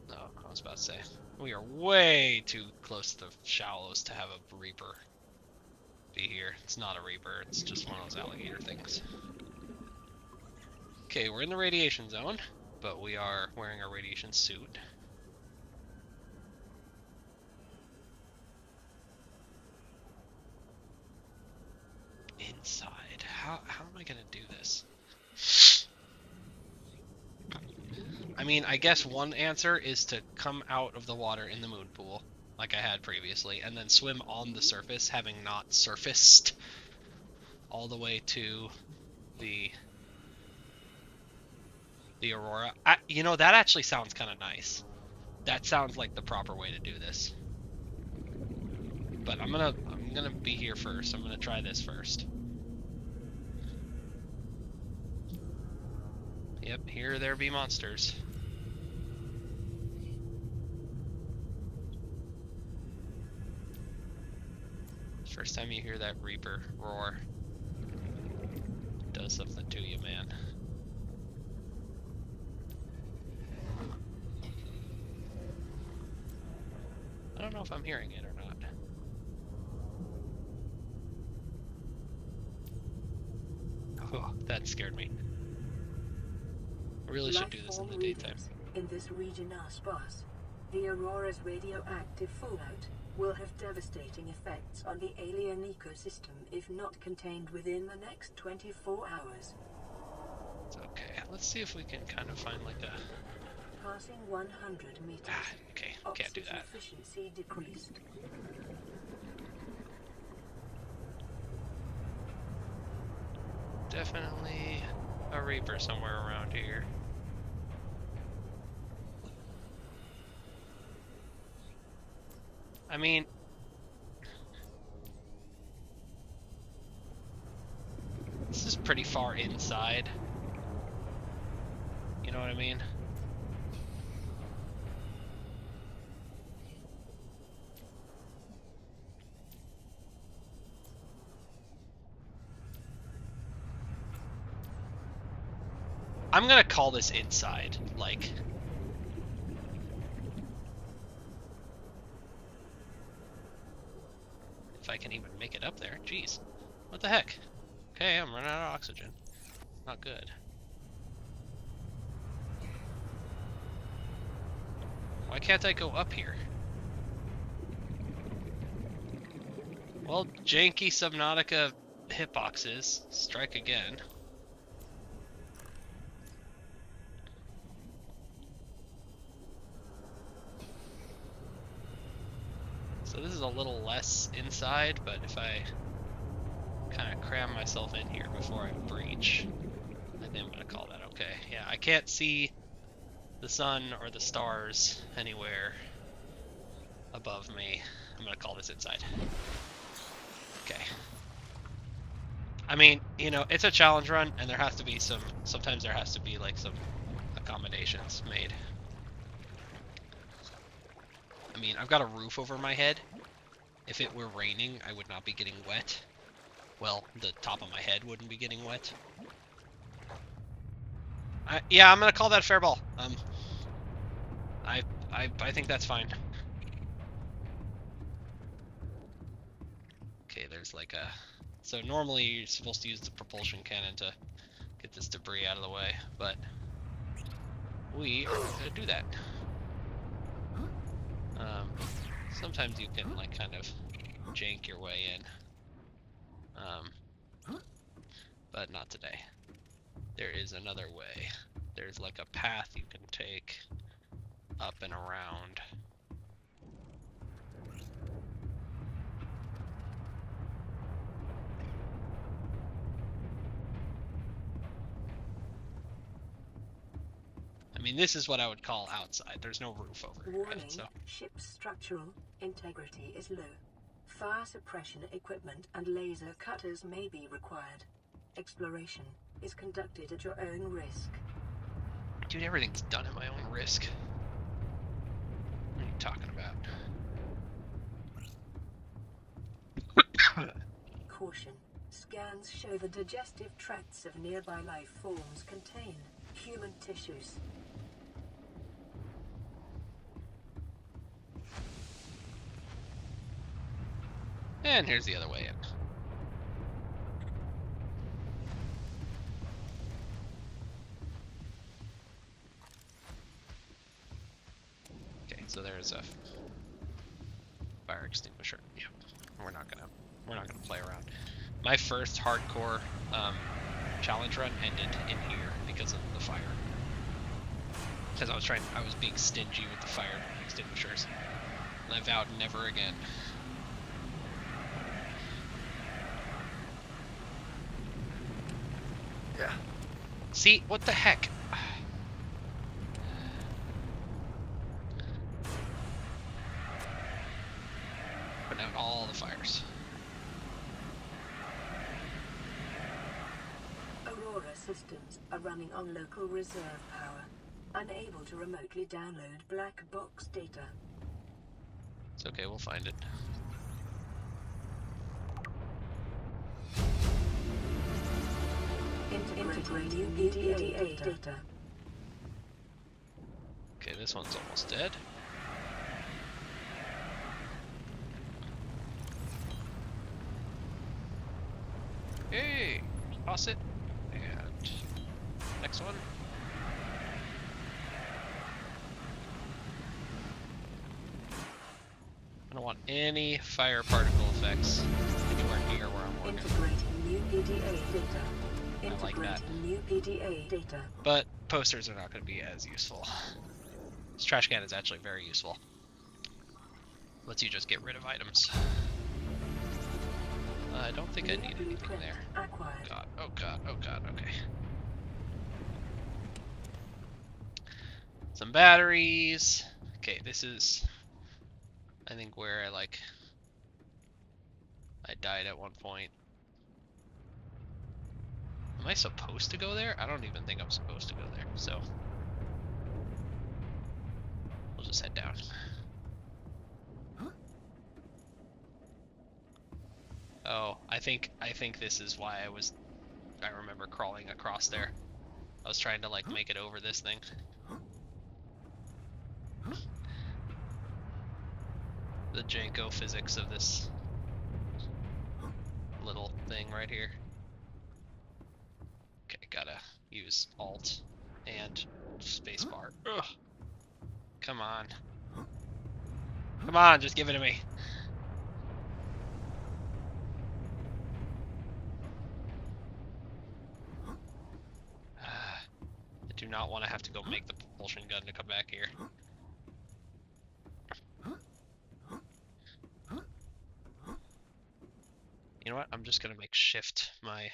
Speaker 1: No, I was about to say, we are way too close to the shallows to have a Reaper be here. It's not a Reaper, it's just one of those alligator things. Okay, we're in the radiation zone, but we are wearing our radiation suit. Inside. How am I gonna do this? I mean, I guess one answer is to come out of the water in the moon pool, like I had previously, and then swim on the surface, having not surfaced all the way to the Aurora. You know, that actually sounds kind of nice. That sounds like the proper way to do this. But I'm gonna be here first. I'm gonna try this first. Yep, here there be monsters. First time you hear that Reaper roar, it does something to you, man. I don't know if I'm hearing it or not. Oh, that scared me. I really should do this in the daytime.
Speaker 2: In this region are sparse. The Aurora's radioactive fallout will have devastating effects on the alien ecosystem if not contained within the next 24 hours.
Speaker 1: It's okay. Let's see if we can kind of find like a...
Speaker 2: Passing 100 meters.
Speaker 1: Okay, can't do that.
Speaker 2: Efficiency decreased.
Speaker 1: Definitely a Reaper somewhere around here. I mean, this is pretty far inside. You know what I mean? I'm gonna call this inside, like... If I can even make it up there. Jeez. What the heck? Okay, I'm running out of oxygen. Not good. Why can't I go up here? Well, janky Subnautica hitboxes. Strike again. So this is a little less inside, but if I kind of cram myself in here before I breach, I think I'm going to call that okay. Yeah, I can't see the sun or the stars anywhere above me. I'm going to call this inside. Okay. I mean, you know, it's a challenge run, and there has to be sometimes there has to be like some accommodations made. I mean, I've got a roof over my head. If it were raining, I would not be getting wet. Well, the top of my head wouldn't be getting wet. Yeah, I'm gonna call that fair ball. I think that's fine. Okay, there's like a... So normally you're supposed to use the propulsion cannon to get this debris out of the way, but we are not gonna do that. Sometimes you can like kind of jank your way in, but not today. There is another way. There's like a path you can take up and around. I mean, this is what I would call outside. There's no roof over it,
Speaker 2: Warning,
Speaker 1: right? So
Speaker 2: ship's structural integrity is low. Fire suppression equipment and laser cutters may be required. Exploration is conducted at your own risk.
Speaker 1: dude, everything's done at my own risk. What are you talking about?
Speaker 2: Caution. Scans show the digestive tracts of nearby life forms contain human tissues.
Speaker 1: And here's the other way in. Okay, so there's a fire extinguisher. Yeah, we're not gonna play around. My first hardcore challenge run ended in here because of the fire. Because I was being stingy with the fire extinguishers, and I vowed never again.
Speaker 7: Yeah.
Speaker 1: See, what the heck? Putting out all the fires.
Speaker 2: Aurora systems are running on local reserve power, unable to remotely download black box data.
Speaker 1: It's okay, we'll find it.
Speaker 2: Integrating new EDA data.
Speaker 1: Okay, this one's almost dead. Hey, toss it. And next one. I don't want any fire particle effects anywhere near where I'm working.
Speaker 2: Integrating new EDA data.
Speaker 1: I like that.
Speaker 2: Integrating new EDA data.
Speaker 1: But posters are not going to be as useful. This trash can is actually very useful. Lets you just get rid of items. I don't think I need anything there.
Speaker 2: Acquired.
Speaker 1: God, oh god, oh god, okay. Some batteries. Okay, this is, I think, where I died at one point. Am I supposed to go there? I don't even think I'm supposed to go there, so we'll just head down. Oh, I think this is why I remember crawling across there. I was trying to like make it over this thing. The Janko physics of this little thing right here. Okay, gotta use Alt and spacebar. Ugh. Come on. Come on, just give it to me. I do not want to have to go make the propulsion gun to come back here. You know what? I'm just gonna make shift my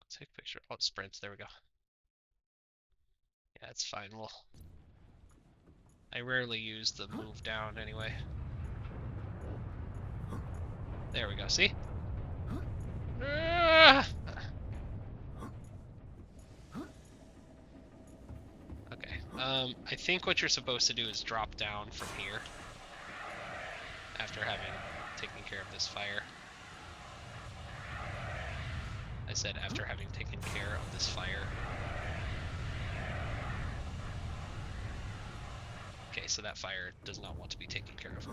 Speaker 1: take picture. Oh, sprints. There we go. Yeah, it's fine. I rarely use the move down anyway. There we go. See? Okay. I think what you're supposed to do is drop down from here after having taken care of this fire. I said after having taken care of this fire. Okay, so that fire does not want to be taken care of.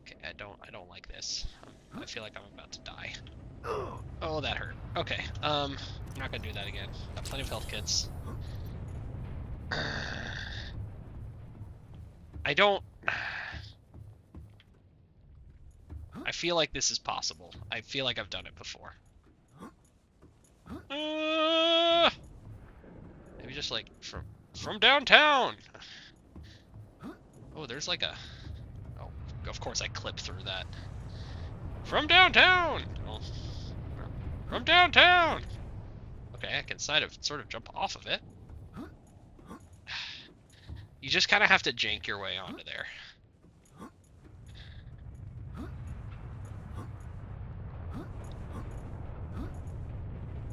Speaker 1: Okay, I don't like this. I feel like I'm about to die. Oh, that hurt. Okay, I'm not gonna do that again. Got plenty of health kits. I feel like this is possible. I feel like I've done it before. Maybe just like from downtown. Oh, there's like a. Oh, of course I clip through that. From downtown. Oh, from downtown. Okay, I can sort of jump off of it. You just kind of have to jank your way onto there.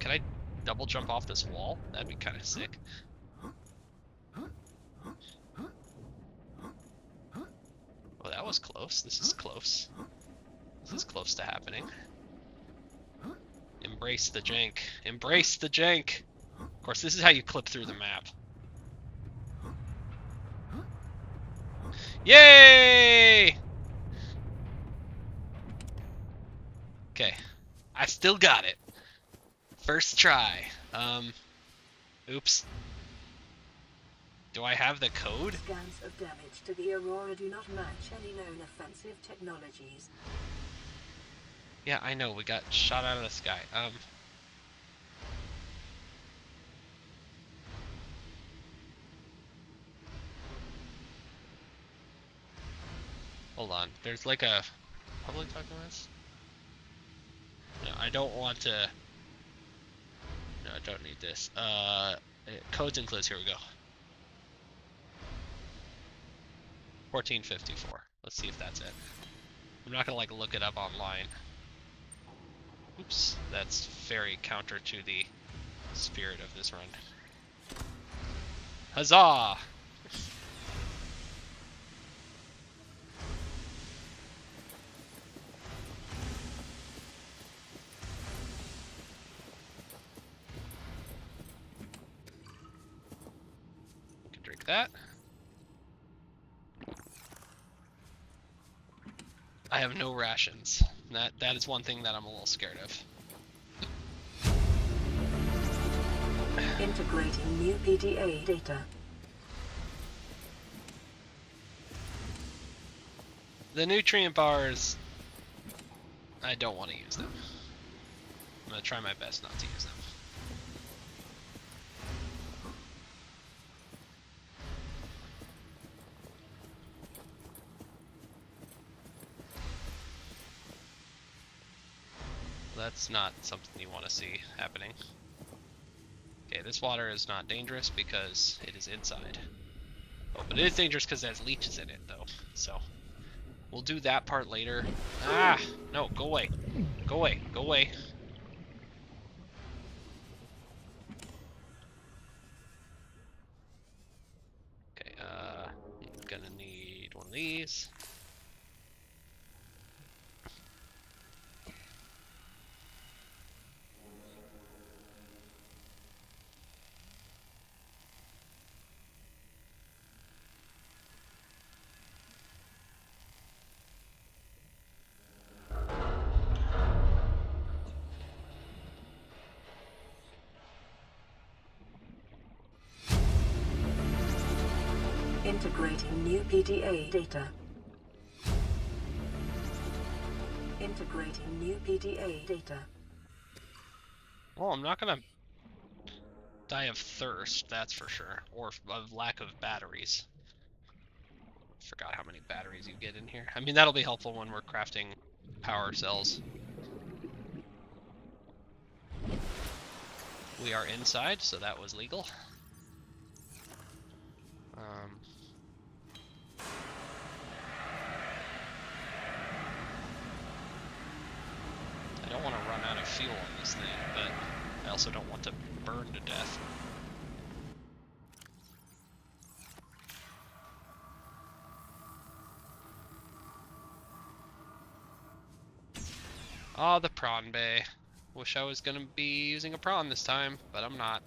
Speaker 1: Can I double jump off this wall? That'd be kind of sick. Oh, that was close. This is close. This is close to happening. Embrace the jank. Embrace the jank! Of course, this is how you clip through the map. Yay! Okay. I still got it. First try. Oops. Do I have the code?
Speaker 2: Scans of damage to the Aurora do not match any known offensive technologies.
Speaker 1: Yeah, I know, we got shot out of the sky. Hold on, there's like a public documents? No, I don't want to. No, I don't need this. Codes and clues, here we go. 1454. Let's see if that's it. I'm not gonna look it up online. Oops, that's very counter to the spirit of this run. Huzzah! Can drink that. I have no rations. That is one thing that I'm a little scared of.
Speaker 2: Integrating new PDA data.
Speaker 1: The nutrient bars, I don't want to use them. I'm going to try my best not to use them. That's not something you want to see happening. Okay, this water is not dangerous because it is inside. Oh, but it is dangerous because there's leeches in it, though. So, we'll do that part later. Ah! No, go away. Go away. Go away. Okay, I'm gonna need one of these.
Speaker 2: Integrating new PDA data. Integrating new PDA data.
Speaker 1: Well, I'm not gonna die of thirst, that's for sure. Or of lack of batteries. Forgot how many batteries you get in here. I mean, that'll be helpful when we're crafting power cells. We are inside, so that was legal. I don't want to run out of fuel on this thing, but I also don't want to burn to death. Oh, the prawn bay. Wish I was gonna be using a prawn this time, but I'm not.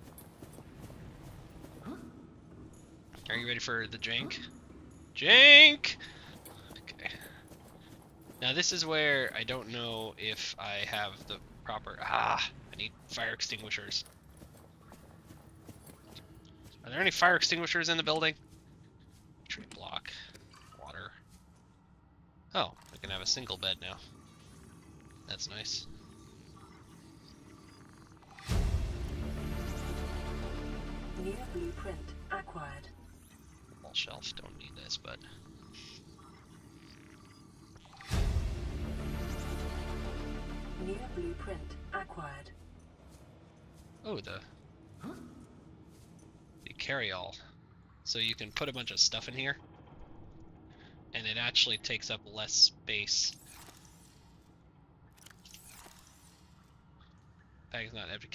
Speaker 1: Are you ready for the jank? Jank! Okay. Now this is where I don't know if I have the proper... I need fire extinguishers. Are there any fire extinguishers in the building? Tree block. Water. Oh, I can have a single bed now. That's nice.
Speaker 2: New blueprint acquired.
Speaker 1: Wall shelf, don't need this, but...
Speaker 2: New blueprint acquired.
Speaker 1: Oh, the carry-all. So you can put a bunch of stuff in here, and it actually takes up less space. Bag's not empty.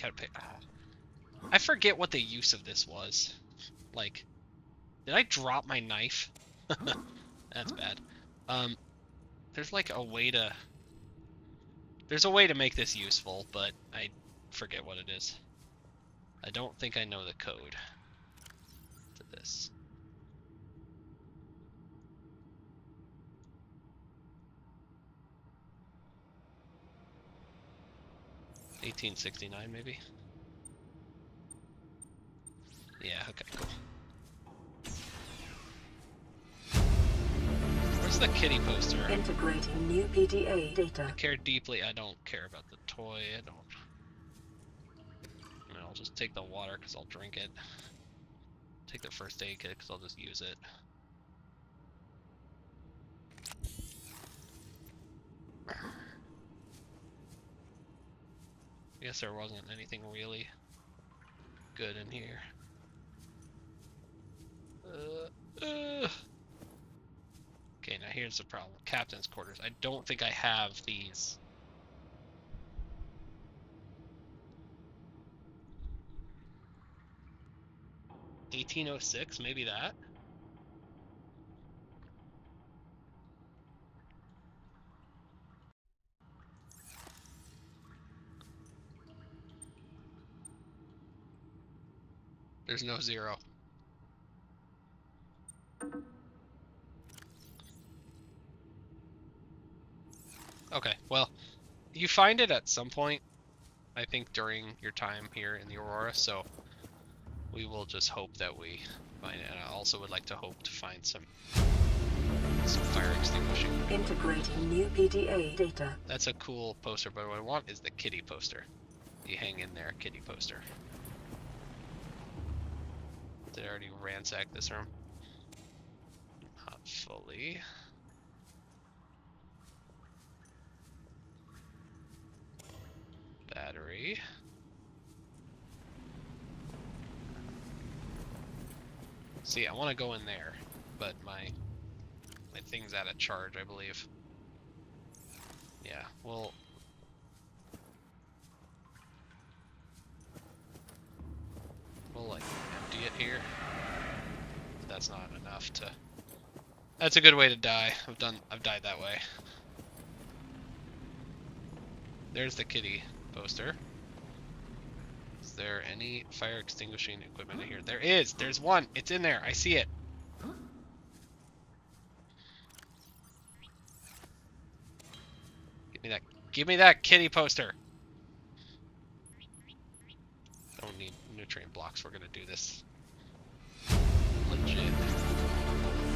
Speaker 1: I forget what the use of this was. Like, did I drop my knife? That's bad. There's like a way to... There's a way to make this useful, but I forget what it is. I don't think I know the code to this. $18.69 maybe? Yeah, okay, cool. Where's the kitty poster?
Speaker 2: Integrating new PDA data.
Speaker 1: I care deeply. I don't care about the toy. I don't. I mean, I'll just take the water because I'll drink it. Take the first aid kit because I'll just use it. I guess there wasn't anything really good in here. Okay, now here's the problem. Captain's quarters. I don't think I have these. 1806, maybe that. There's no 0. Okay, well, you find it at some point, I think, during your time here in the Aurora, so we will just hope that we find it. And I also would like to hope to find some fire extinguishing.
Speaker 2: Integrating new PDA data.
Speaker 1: That's a cool poster, but what I want is the kitty poster. You hang in there, kitty poster. Did I already ransack this room? Not fully. Battery. See, I want to go in there, but my thing's out of charge, I believe. Yeah, we'll like empty it here. That's not enough to. That's a good way to die. I've died that way. There's the kitty poster. Is there any fire extinguishing equipment in here? There is! There's one! It's in there! I see it! Give me that kitty poster! Don't need nutrient blocks, we're gonna do this legit.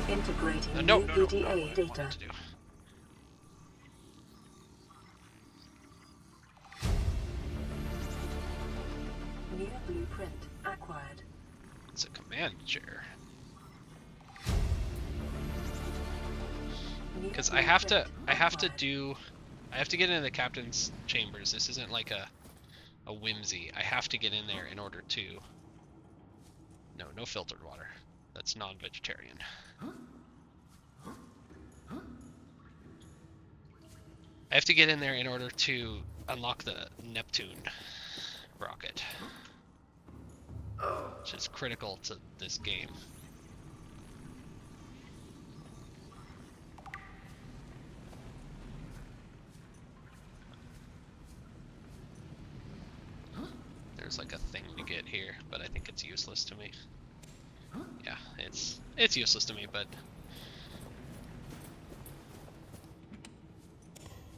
Speaker 2: Integrating
Speaker 1: No,
Speaker 2: new
Speaker 1: not what
Speaker 2: PDA
Speaker 1: I wanted
Speaker 2: data.
Speaker 1: to do.
Speaker 2: New blueprint acquired.
Speaker 1: It's a command chair. Because I have to get into the captain's chambers. This isn't like a whimsy. I have to get in there in order to. No filtered water. That's non-vegetarian. I have to get in there in order to unlock the Neptune rocket, which is critical to this game. There's like a thing to get here, but I think it's useless to me. Yeah, it's useless to me, but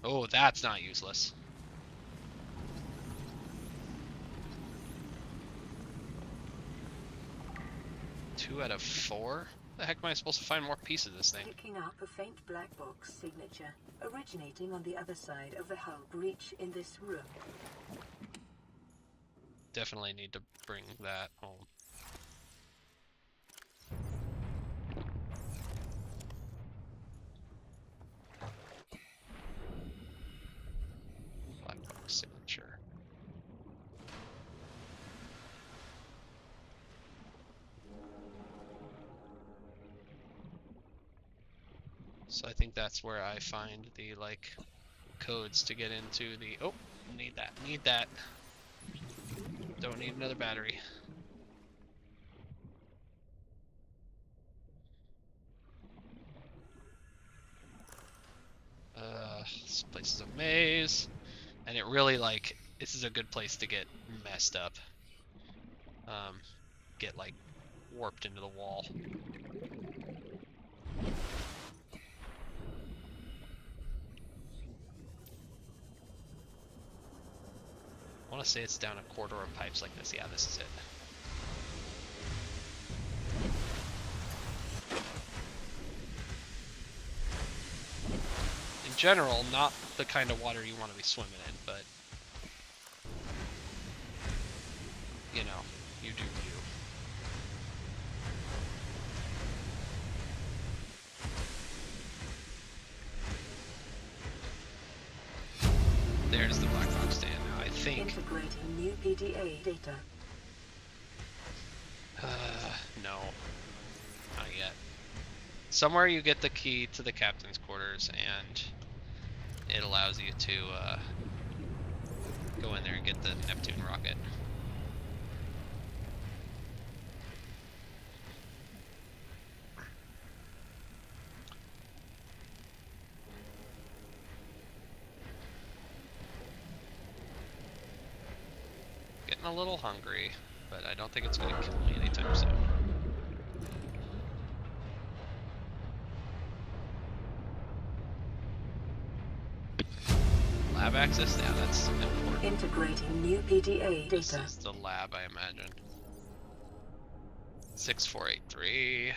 Speaker 1: oh, that's not useless. Two out of 4? The heck am I supposed to find more pieces of this thing?
Speaker 2: Picking up a faint black box signature originating on the other side of the hull breach in this room.
Speaker 1: Definitely need to bring that home. Black box signature. So I think that's where I find the like codes to get into the. Oh, need that. Don't need another battery. This place is a maze, and it really like this is a good place to get messed up. Get like warped into the wall. I want to say it's down a corridor of pipes like this. Yeah, this is it. In general, not the kind of water you want to be swimming in, but you know, you do you. There's the black box stand now, I think.
Speaker 2: Integrating new PDA data.
Speaker 1: No. Not yet. Somewhere you get the key to the captain's quarters and it allows you to go in there and get the Neptune rocket. getting a little hungry, but I don't think it's gonna kill me anytime soon. Lab access? Yeah, that's important.
Speaker 2: Integrating new PDA
Speaker 1: This
Speaker 2: data.
Speaker 1: is the lab, I imagine. 6483.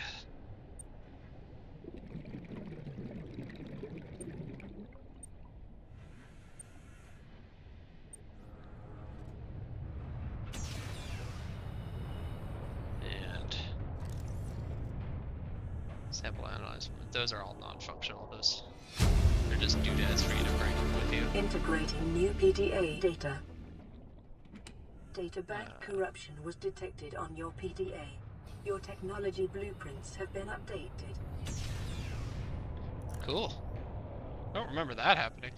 Speaker 1: And sample analyze. Those are all non-functional. Those they're just doodads for you to bring with you.
Speaker 2: Integrating new PDA data. Data bank corruption was detected on your PDA. Your technology blueprints have been updated.
Speaker 1: Cool. I don't remember that happening.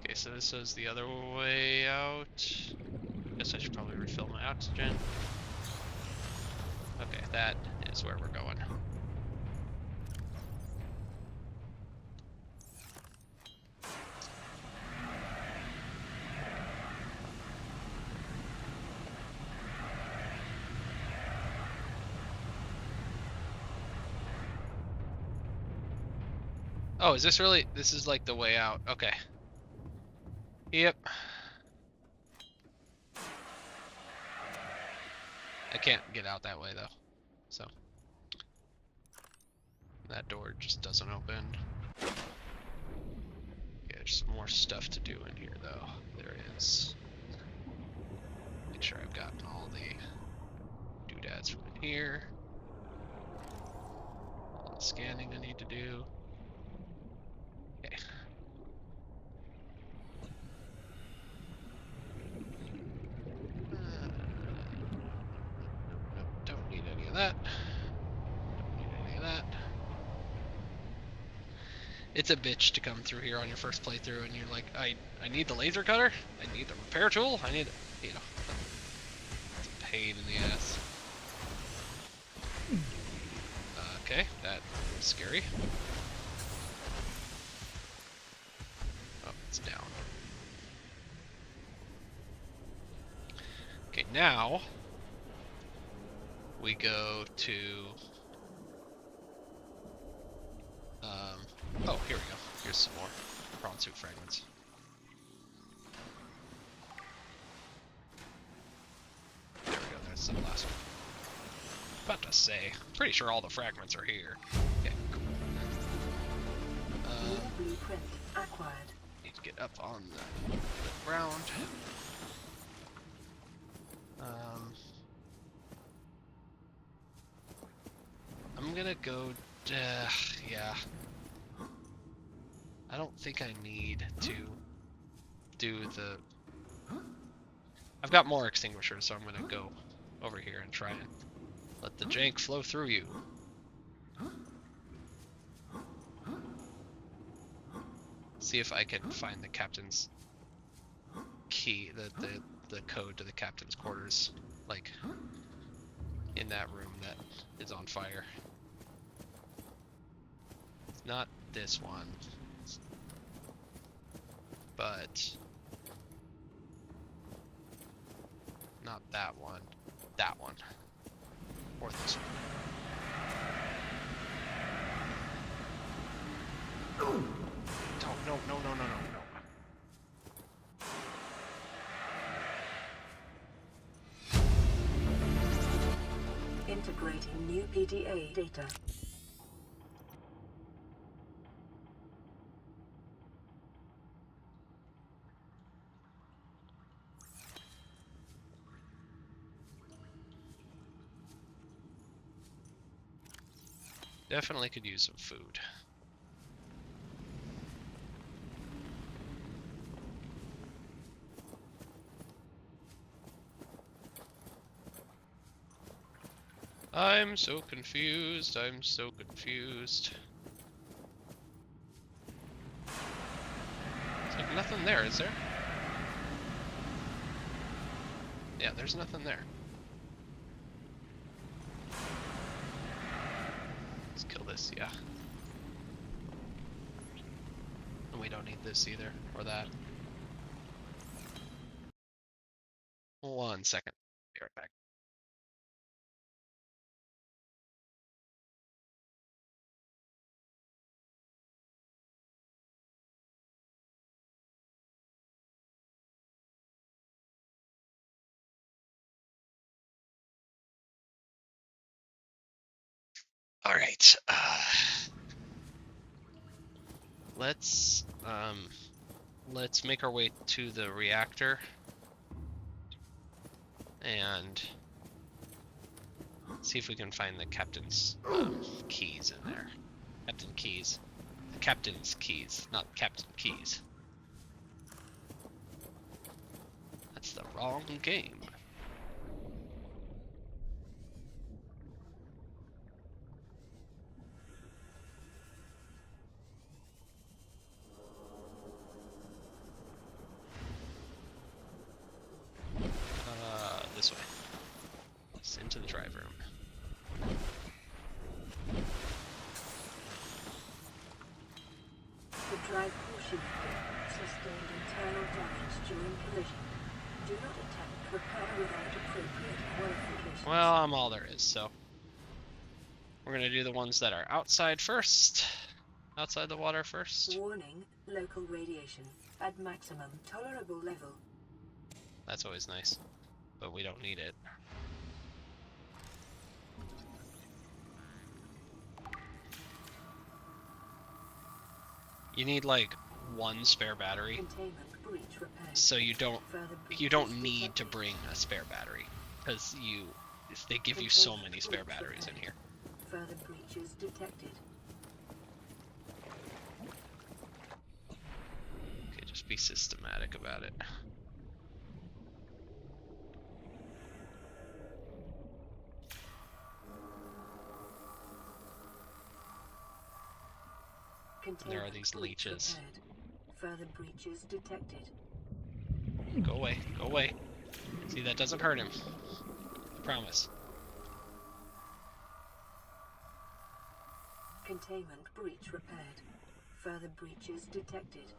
Speaker 1: Okay, so this is the other way out. Guess I should probably refill my oxygen. Okay, that is where we're going. Oh, is this really? This is like the way out. Okay. Yep. I can't get out that way though. So. That door just doesn't open. Okay, there's some more stuff to do in here though. There is. Make sure I've gotten all the doodads from in here. All the scanning I need to do. Okay. Nope, don't need any of that. Don't need any of that. It's a bitch to come through here on your first playthrough and you're like, I need the laser cutter, I need the repair tool, I need, you know, it's a pain in the ass. Okay, that was scary. Oh, it's down. Okay, now we go to oh, here we go. Here's some more prawn suit fragments. There we go, that's the last one. About to say, pretty sure all the fragments are here. Okay, cool.
Speaker 2: New blueprint acquired.
Speaker 1: Need to get up on the ground. I'm gonna go, yeah. I don't think I need to do the... I've got more extinguishers, so I'm gonna go over here and try and let the jank flow through you. See if I can find the captain's key, the code to the captain's quarters, like in that room that is on fire. It's not this one, but not that one. That one. Or this one. No, no, no, no, no, no.
Speaker 2: Integrating new PDA data.
Speaker 1: Definitely could use some food. I'm so confused. I'm so confused. There's like nothing there, is there? Yeah, there's nothing there. Let's kill this, yeah. And we don't need this either, or that. 1 second. Be right back. All right. Let's make our way to the reactor and see if we can find the captain's keys in there. Captain keys. The captain's keys, not Captain Keys. That's the wrong game. This way. Just into the drive room.
Speaker 2: The drive portion sustained internal damage during collision. Do not attempt repair without appropriate qualifications.
Speaker 1: Well, I'm all there is, so we're gonna do the ones that are outside first. Outside the water first.
Speaker 2: Warning, local radiation at maximum tolerable level.
Speaker 1: That's always nice, but we don't need it. You need like 1 spare battery,
Speaker 2: Containment breach repaired.
Speaker 1: so you don't
Speaker 2: Further
Speaker 1: need to
Speaker 2: detected.
Speaker 1: bring a spare battery, because they give you so many spare batteries in here.
Speaker 2: Further breaches detected.
Speaker 1: Okay, just be systematic about it. There are these
Speaker 2: Containment breach
Speaker 1: leeches.
Speaker 2: repaired. Further breaches detected.
Speaker 1: Go away, go away. See, that doesn't hurt him. Promise.
Speaker 2: Containment breach repaired. Further breaches detected.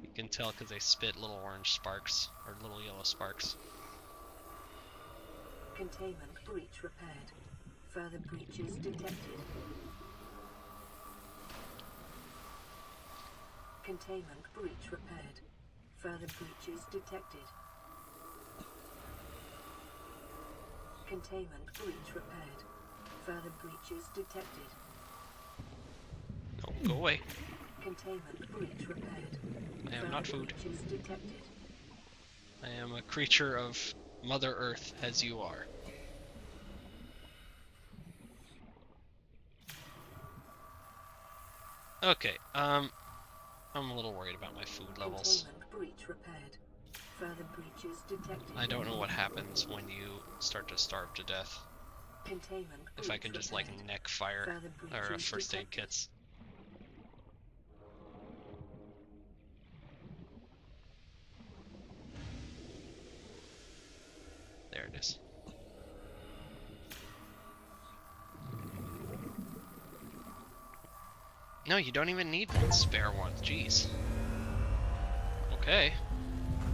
Speaker 1: You can tell because they spit little orange sparks, or little yellow sparks.
Speaker 2: Containment breach repaired. Further breaches detected. Containment breach repaired. Further breaches detected. Containment breach repaired. Further breaches detected.
Speaker 1: No, go away.
Speaker 2: Containment breach repaired.
Speaker 1: I am not food.
Speaker 2: Breaches detected.
Speaker 1: I am a creature of Mother Earth, as you are. Okay, I'm a little worried about my food levels.
Speaker 2: Containment breach repaired. Further breaches detected.
Speaker 1: I don't know what happens when you start to starve to death.
Speaker 2: Containment
Speaker 1: If I
Speaker 2: breach
Speaker 1: can just
Speaker 2: repaired.
Speaker 1: like neck fire
Speaker 2: Further
Speaker 1: or
Speaker 2: breaches
Speaker 1: first aid
Speaker 2: detected.
Speaker 1: kits. There it is. No, you don't even need 1 spare one. Jeez. Okay.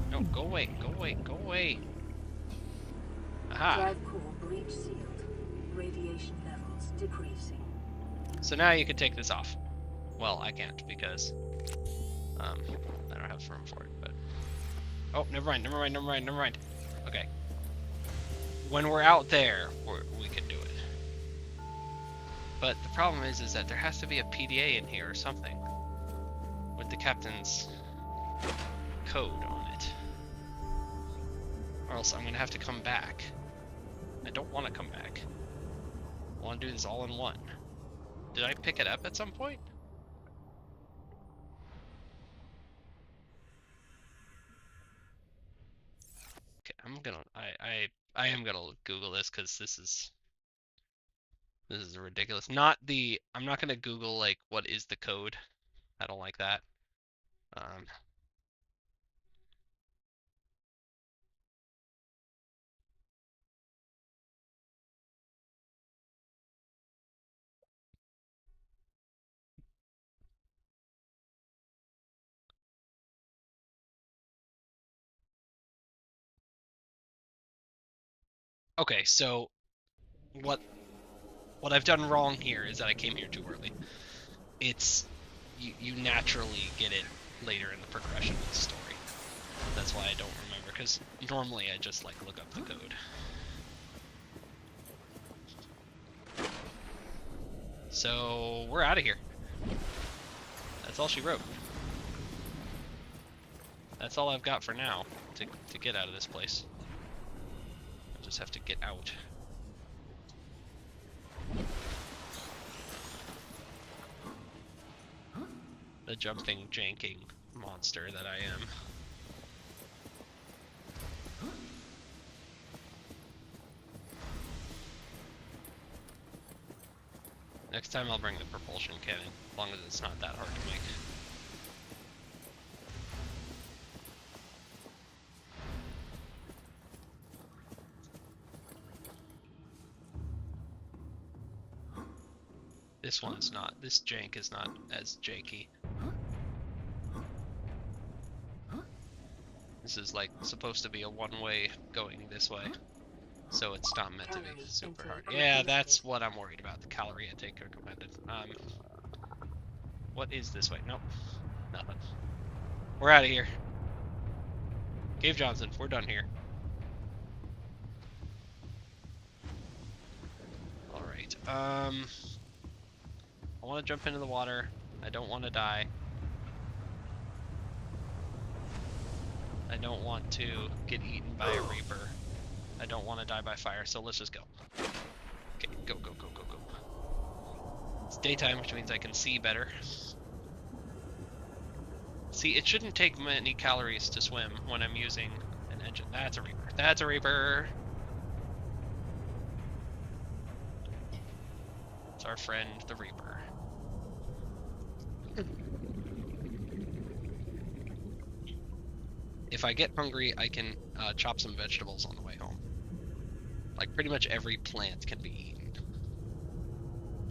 Speaker 1: No, go away, go away, go away. Aha.
Speaker 2: Drive core breach sealed. Radiation levels decreasing.
Speaker 1: So now you can take this off. Well, I can't because I don't have room for it, but oh, never mind, never mind, never mind, never mind. Okay. When we're out there, we can do it. But the problem is that there has to be a PDA in here or something with the captain's code on it, or else I'm gonna have to come back. I don't want to come back. I want to do this all in one. Did I pick it up at some point? Okay, I am gonna Google this because this is ridiculous. I'm not gonna Google like what is the code. I don't like that. Um, Okay, so what I've done wrong here is that I came here too early. It's you naturally get it later in the progression of the story. That's why I don't remember, because normally I just like look up the code. So we're out of here. That's all she wrote. That's all I've got for now to get out of this place. I just have to get out. The jumping, janking monster that I am. Next time I'll bring the propulsion cannon, as long as it's not that hard to make. This one's not, this jank is not as janky. This is like supposed to be a one-way going this way, so it's not meant to be super hard. Yeah, that's what I'm worried about, the calorie intake recommended. What is this way? Nope, nothing. We're out of here. Cave Johnson, we're done here. Alright, I want to jump into the water. I don't want to die. I don't want to get eaten by a reaper. I don't want to die by fire, so let's just go. Okay, go, go, go, go, go. It's daytime, which means I can see better. See, it shouldn't take many calories to swim when I'm using an engine. That's a reaper. That's a reaper! It's our friend, the reaper. If I get hungry, I can chop some vegetables on the way home. Like, pretty much every plant can be eaten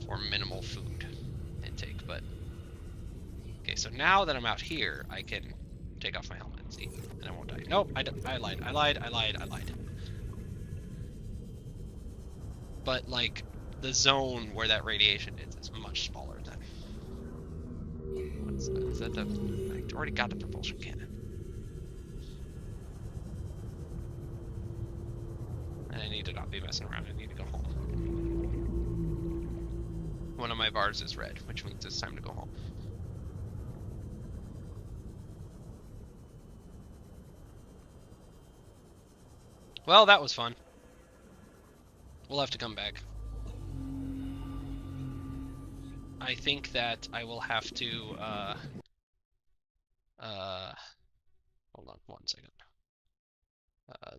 Speaker 1: for minimal food intake, but... Okay, so now that I'm out here, I can take off my helmet, see? And I won't die. Nope, I lied. But, like, the zone where that radiation is much smaller than... What's that? Is that the... I already got the propulsion cannon. And I need to not be messing around. I need to go home. One of my bars is red, which means it's time to go home. Well, that was fun. We'll have to come back. I think that I will have to, hold on 1 second.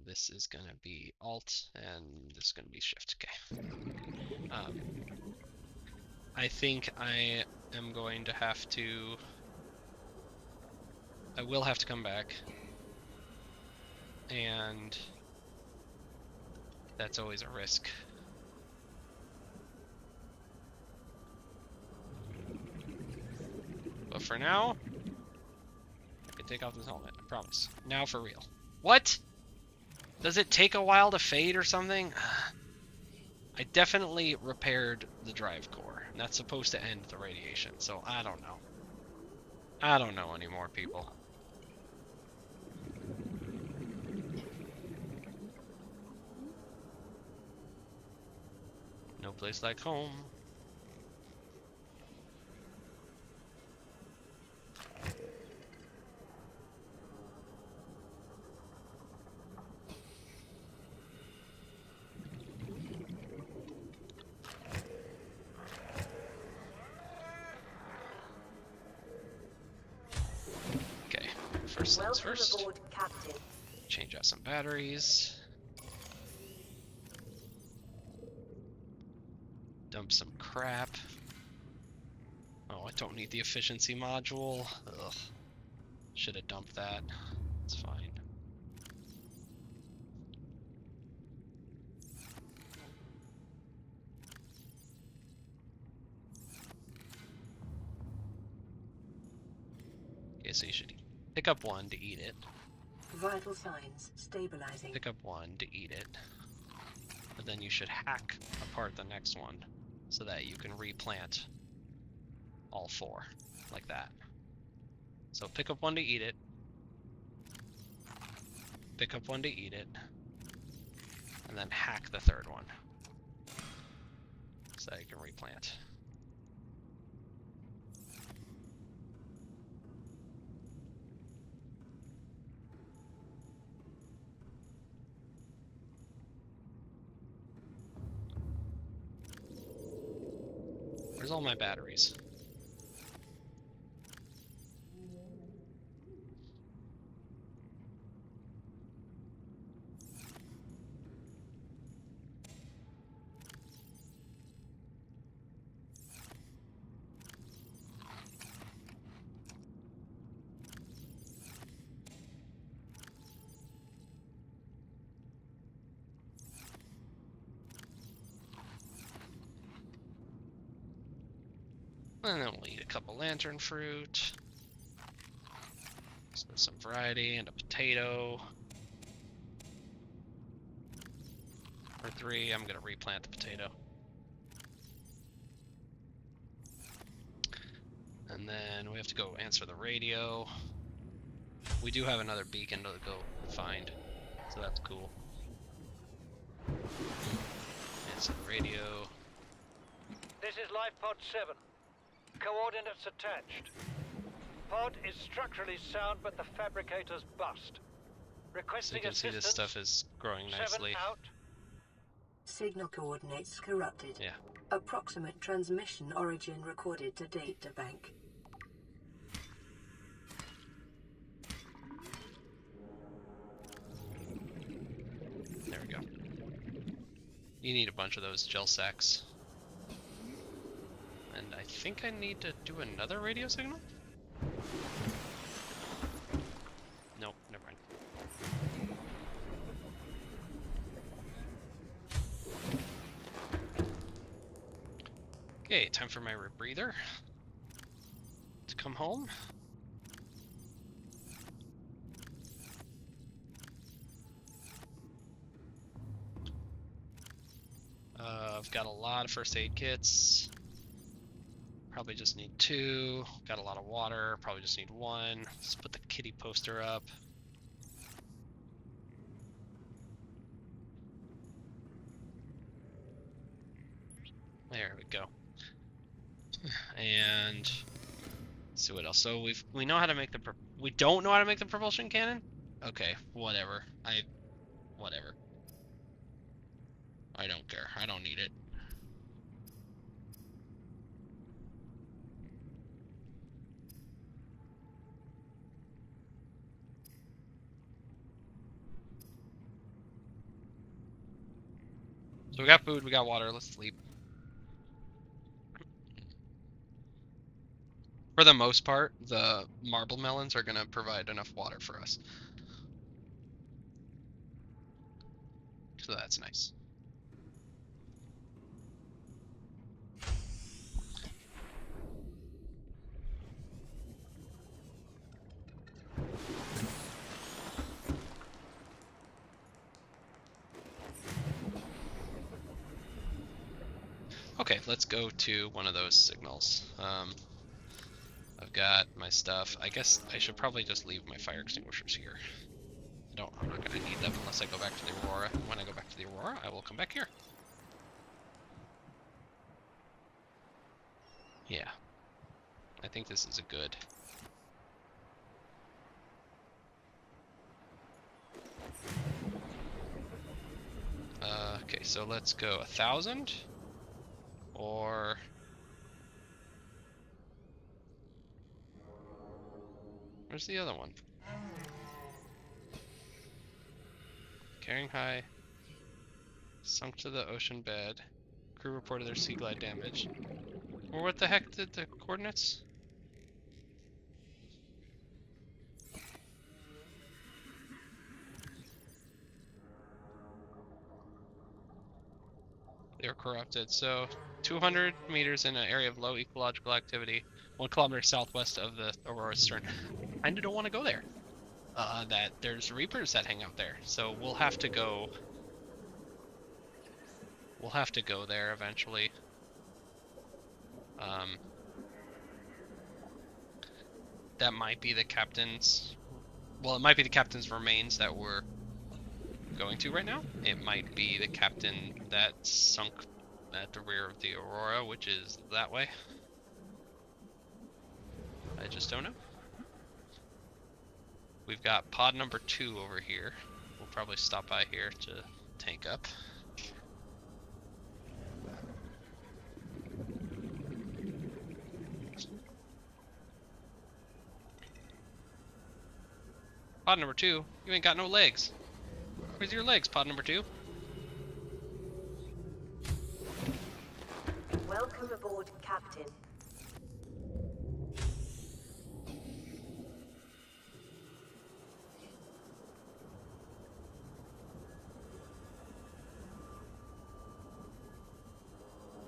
Speaker 1: This is gonna be Alt, and this is gonna be Shift, okay. I think I am going to have to, I will have to come back, and that's always a risk. But for now, I can take off this helmet, I promise. Now for real. What? Does it take a while to fade or something? I definitely repaired the drive core, and that's supposed to end the radiation, so I don't know. I don't know anymore, people. No place like home. First things first,
Speaker 2: aboard, Captain.
Speaker 1: change out some batteries, dump some crap. Oh, I don't need the efficiency module. Ugh. Should have dumped that. It's fine. Okay, so you should pick up one to eat it.
Speaker 2: Vital signs stabilizing.
Speaker 1: Pick up one to eat it. then you should hack apart the next one so that you can replant all 4 like that. So pick up one to eat it. Pick up one to eat it. And then hack the 3rd one so that you can replant. Where's all my batteries? And then we'll eat a couple lantern fruit. So some variety and a potato. For 3, I'm gonna replant the potato. And then we have to go answer the radio. We do have another beacon to go find, so that's cool. Answer the radio.
Speaker 7: This is Life Pod 7. Coordinates attached. Pod is structurally sound, but the fabricator's bust.
Speaker 1: So
Speaker 7: Requesting
Speaker 1: you can see
Speaker 7: assistance.
Speaker 1: this stuff is growing
Speaker 7: 7
Speaker 1: nicely.
Speaker 7: out.
Speaker 2: Signal coordinates corrupted.
Speaker 1: Yeah.
Speaker 2: Approximate transmission origin recorded to data bank.
Speaker 1: There we go. You need a bunch of those gel sacks. And I think I need to do another radio signal? Nope, never mind. Okay, time for my rebreather to come home. I've got a lot of first aid kits. Probably just need 2. Got a lot of water. Probably just need 1. Let's put the kitty poster up. There we go. And let's see what else. So we know how to make we don't know how to make the propulsion cannon? Okay, whatever. Whatever. I don't care. I don't need it. So we got food, we got water, let's sleep. For the most part, the marble melons are going to provide enough water for us. So that's nice. Okay, let's go to one of those signals. I've got my stuff. I guess I should probably just leave my fire extinguishers here. I'm not gonna need them unless I go back to the Aurora. When I go back to the Aurora, I will come back here. Yeah. I think this is a good. Okay, so let's go 1,000 or where's the other one? Carrying high, sunk to the ocean bed. Crew reported their sea glide damage. Or what the heck did the coordinates? They were corrupted. So 200 meters in an area of low ecological activity, 1 kilometer southwest of the Aurora's stern. I don't want to go there. That there's Reapers that hang out there, so we'll have to go We'll have to go there eventually. That might be the captain's... Well, it might be the captain's remains that we're going to right now. It might be the captain that sunk at the rear of the Aurora, which is that way. I just don't know. We've got pod number 2 over here. We'll probably stop by here to tank up. Pod number 2? You ain't got no legs. Where's your legs, pod number 2?
Speaker 2: Welcome aboard, Captain.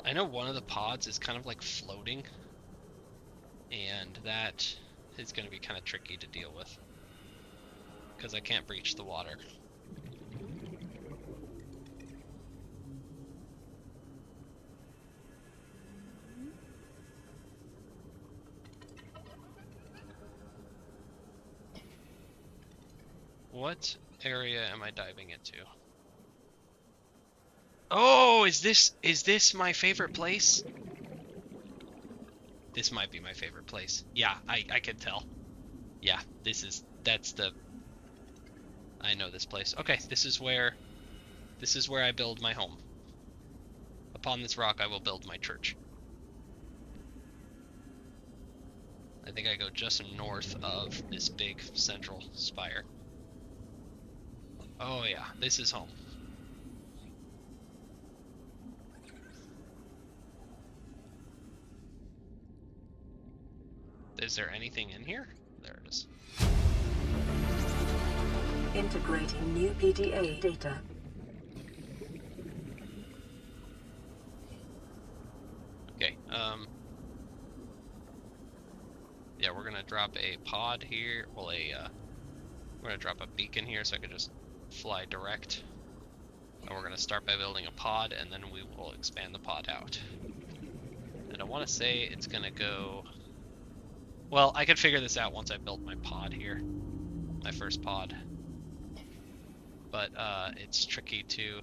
Speaker 1: I know one of the pods is kind of like floating, and that is going to be kind of tricky to deal with, because I can't breach the water. What area am I diving into? Oh, is this my favorite place? This might be my favorite place. Yeah, I can tell. Yeah, that's the... I know this place. Okay, this is where I build my home. Upon this rock I will build my church. I think I go just north of this big central spire. Oh yeah, this is home. Is there anything in here? There it is.
Speaker 2: Integrating new PDA data.
Speaker 1: Okay, yeah, we're gonna drop a pod here. Well, we're gonna drop a beacon here so I can just fly direct. And we're gonna start by building a pod, and then we will expand the pod out. And I want to say it's gonna go... Well, I can figure this out once I build my pod here. My first pod. But, it's tricky to...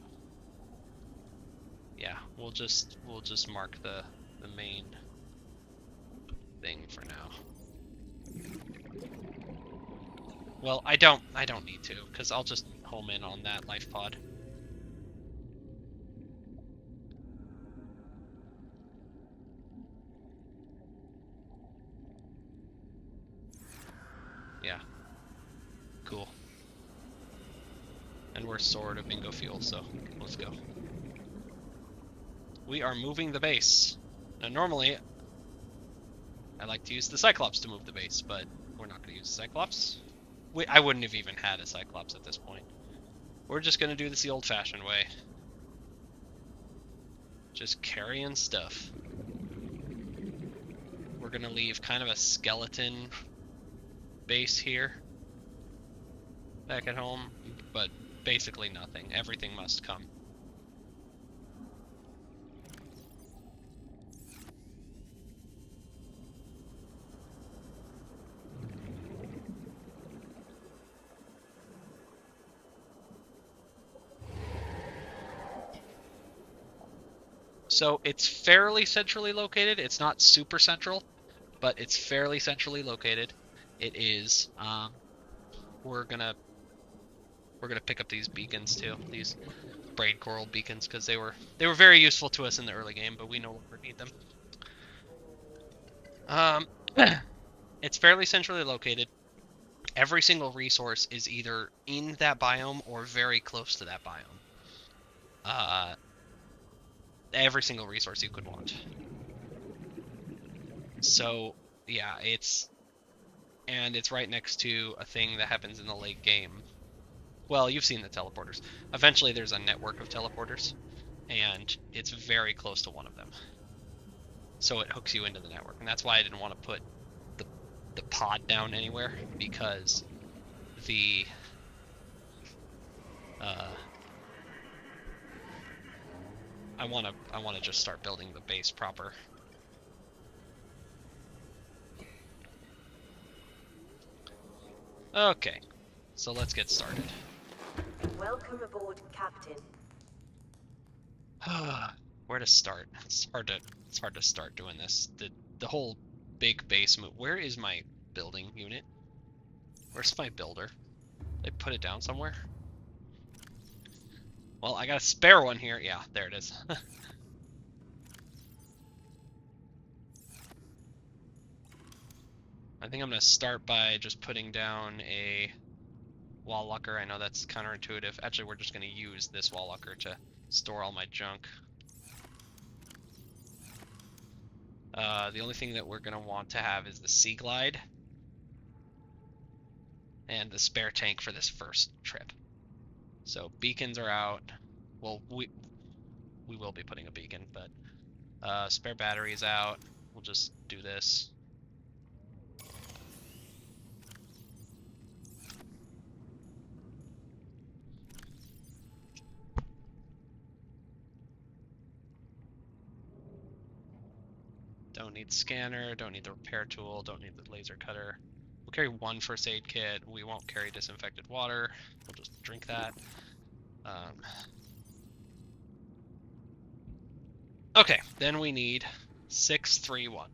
Speaker 1: Yeah, we'll just mark the main thing for now. Well, I don't need to, because I'll just home in on that life pod. Yeah. Cool. And we're sort of bingo fuel, so let's go. We are moving the base. Now normally, I like to use the Cyclops to move the base, but we're not going to use the Cyclops. I wouldn't have even had a Cyclops at this point. We're just going to do this the old-fashioned way. Just carrying stuff. We're going to leave kind of a skeleton base here back at home, but basically nothing. Everything must come. So it's fairly centrally located. It's not super central, but it's fairly centrally located. It is. We're gonna pick up these beacons too, these brain coral beacons, because they were very useful to us in the early game, but we no longer need them. It's fairly centrally located. Every single resource is either in that biome or very close to that biome. Every single resource you could want. So yeah, it's right next to a thing that happens in the late game. Well, you've seen the teleporters. Eventually there's a network of teleporters, and it's very close to one of them. So it hooks you into the network, and that's why I didn't want to put the pod down anywhere, because the I wanna just start building the base proper. Okay, so let's get started.
Speaker 2: Welcome aboard, Captain.
Speaker 1: Where to start? It's hard to start doing this. The whole big base move. Where is my building unit? Where's my builder? Did I put it down somewhere? Well, I got a spare one here. Yeah, there it is. I think I'm gonna start by just putting down a wall locker. I know that's counterintuitive. Actually, we're just gonna use this wall locker to store all my junk. The only thing that we're gonna want to have is the Sea Glide and the spare tank for this first trip. So beacons are out. Well, we will be putting a beacon, but spare batteries out. We'll just do this. Don't need scanner, don't need the repair tool, don't need the laser cutter. We'll carry one first aid kit. We won't carry disinfected water. We'll just drink that. Okay, then we need 631.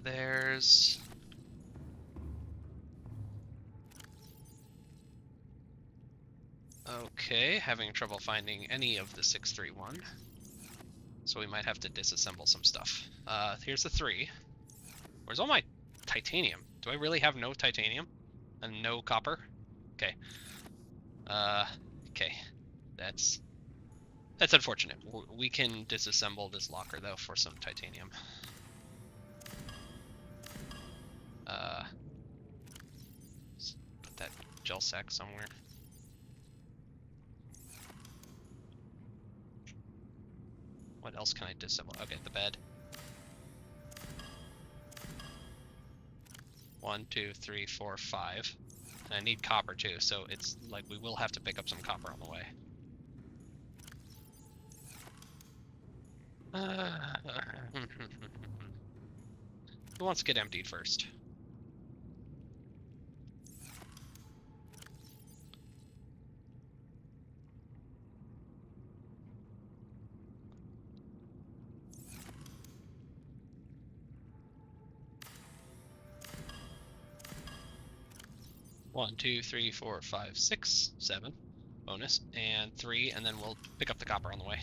Speaker 1: There's... Okay, having trouble finding any of the 631. So we might have to disassemble some stuff. Here's the 3. Where's all my titanium? Do I really have no titanium? And no copper? Okay. Okay. That's unfortunate. We can disassemble this locker, though, for some titanium. Put that gel sack somewhere. What else can I disassemble? Okay, the bed. 1, 2, 3, 4, 5. And I need copper too, so it's like we will have to pick up some copper on the way. Who wants to get emptied first? One, 2, 3, 4, 5, 6, 7. Bonus. And 3, and then we'll pick up the copper on the way.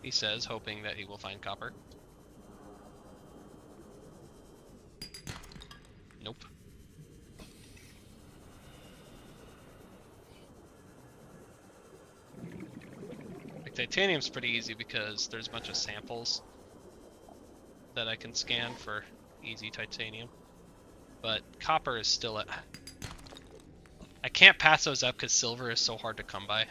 Speaker 1: He says, hoping that he will find copper. Nope. Titanium's pretty easy because there's a bunch of samples that I can scan for easy titanium. But copper is still at... I can't pass those up because silver is so hard to come by.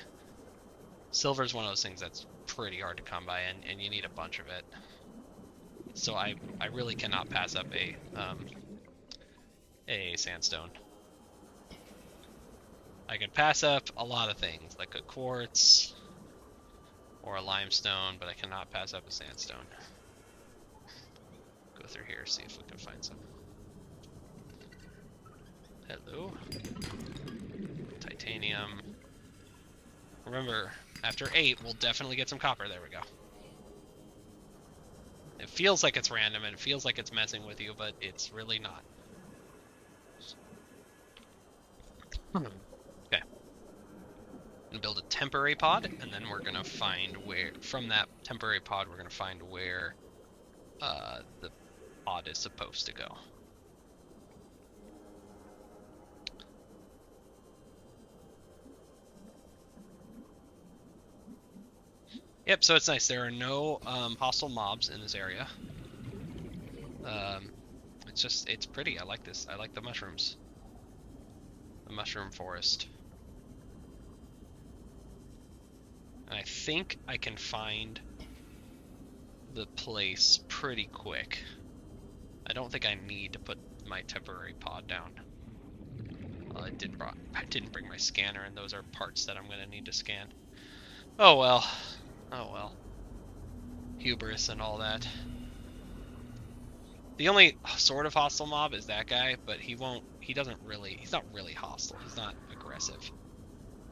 Speaker 1: Silver is one of those things that's pretty hard to come by, and you need a bunch of it. So I really cannot pass up a sandstone. I can pass up a lot of things, like a quartz or a limestone, but I cannot pass up a sandstone. Go through here, see if we can find some. Hello. Titanium. Remember, after 8, we'll definitely get some copper. There we go. It feels like it's random, and it feels like it's messing with you, but it's really not. Okay. And build a temporary pod, and then we're gonna find where, from that temporary pod, we're gonna find where the pod is supposed to go. Yep, so it's nice. There are no hostile mobs in this area. It's pretty. I like this. I like the mushrooms. The mushroom forest. And I think I can find the place pretty quick. I don't think I need to put my temporary pod down. Well, I didn't bring my scanner, and those are parts that I'm gonna need to scan. Oh well. Oh well. Hubris and all that. The only sort of hostile mob is that guy, but he's not really hostile. He's not aggressive.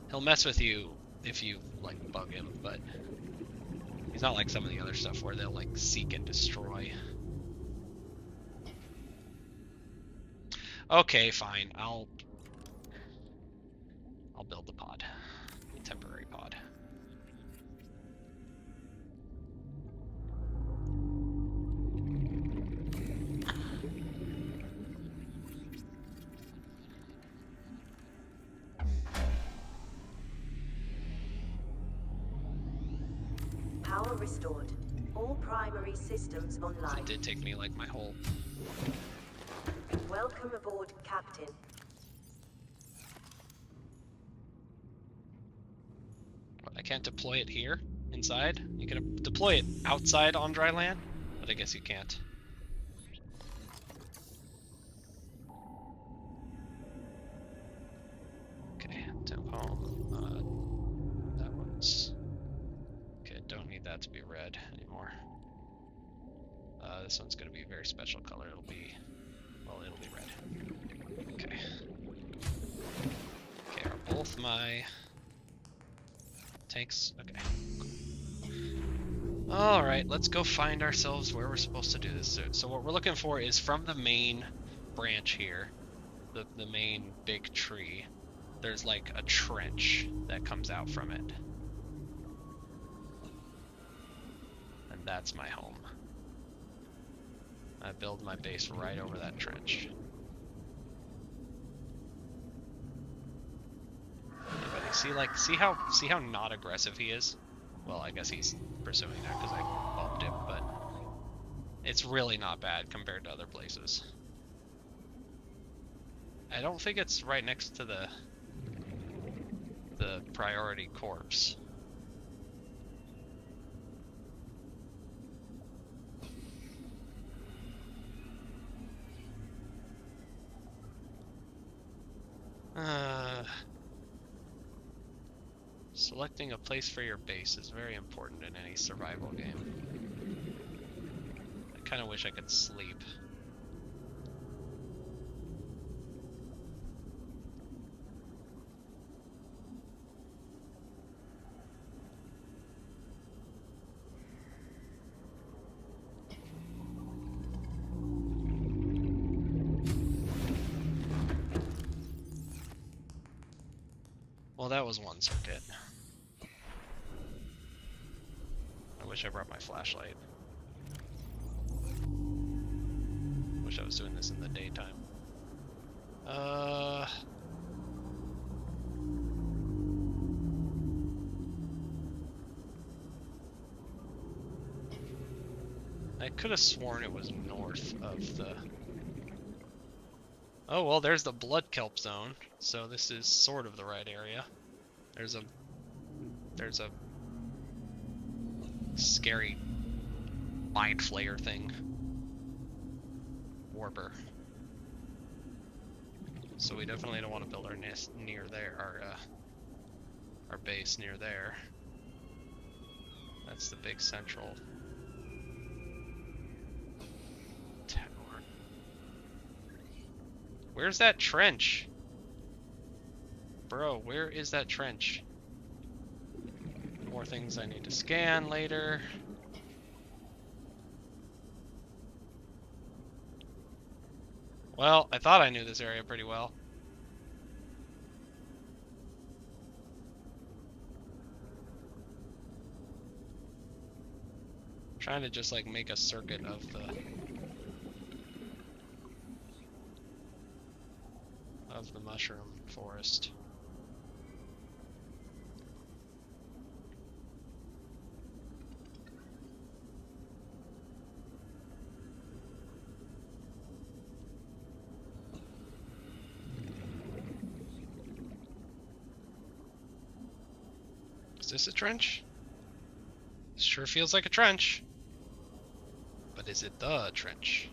Speaker 1: He'll mess with you if you like bug him, but he's not like some of the other stuff where they'll like seek and destroy. Okay, fine. I'll build the pod. A temporary pod.
Speaker 8: Power restored. All primary systems online.
Speaker 1: It did take me like my whole...
Speaker 8: Welcome aboard, Captain.
Speaker 1: I can't deploy it here, inside? You can deploy it outside on dry land, but I guess you can't. Okay, temp home. That one's... Okay, don't need that to be red anymore. This one's gonna be a very special color. It'll be red. Okay. Okay, are both my tanks? Okay. Alright, let's go find ourselves where we're supposed to do this. So what we're looking for is from the main branch here, the main big tree, there's like a trench that comes out from it. And that's my home. I build my base right over that trench. Anybody see how not aggressive he is? Well, I guess he's pursuing that because I bumped him, but it's really not bad compared to other places. I don't think it's right next to the priority corpse. Selecting a place for your base is very important in any survival game. I kind of wish I could sleep. Well, that was one circuit. I wish I brought my flashlight. Wish I was doing this in the daytime. I could have sworn it was north of the... Oh, well, there's the blood kelp zone, so this is sort of the right area. There's a scary mind flayer thing. Warper. So we definitely don't want to build our nest near there, our base near there. That's the big central tower. Where's that trench? Bro, where is that trench? More things I need to scan later. Well, I thought I knew this area pretty well. Trying to just like make a circuit of the mushroom forest. Is this a trench? Sure feels like a trench. But is it the trench?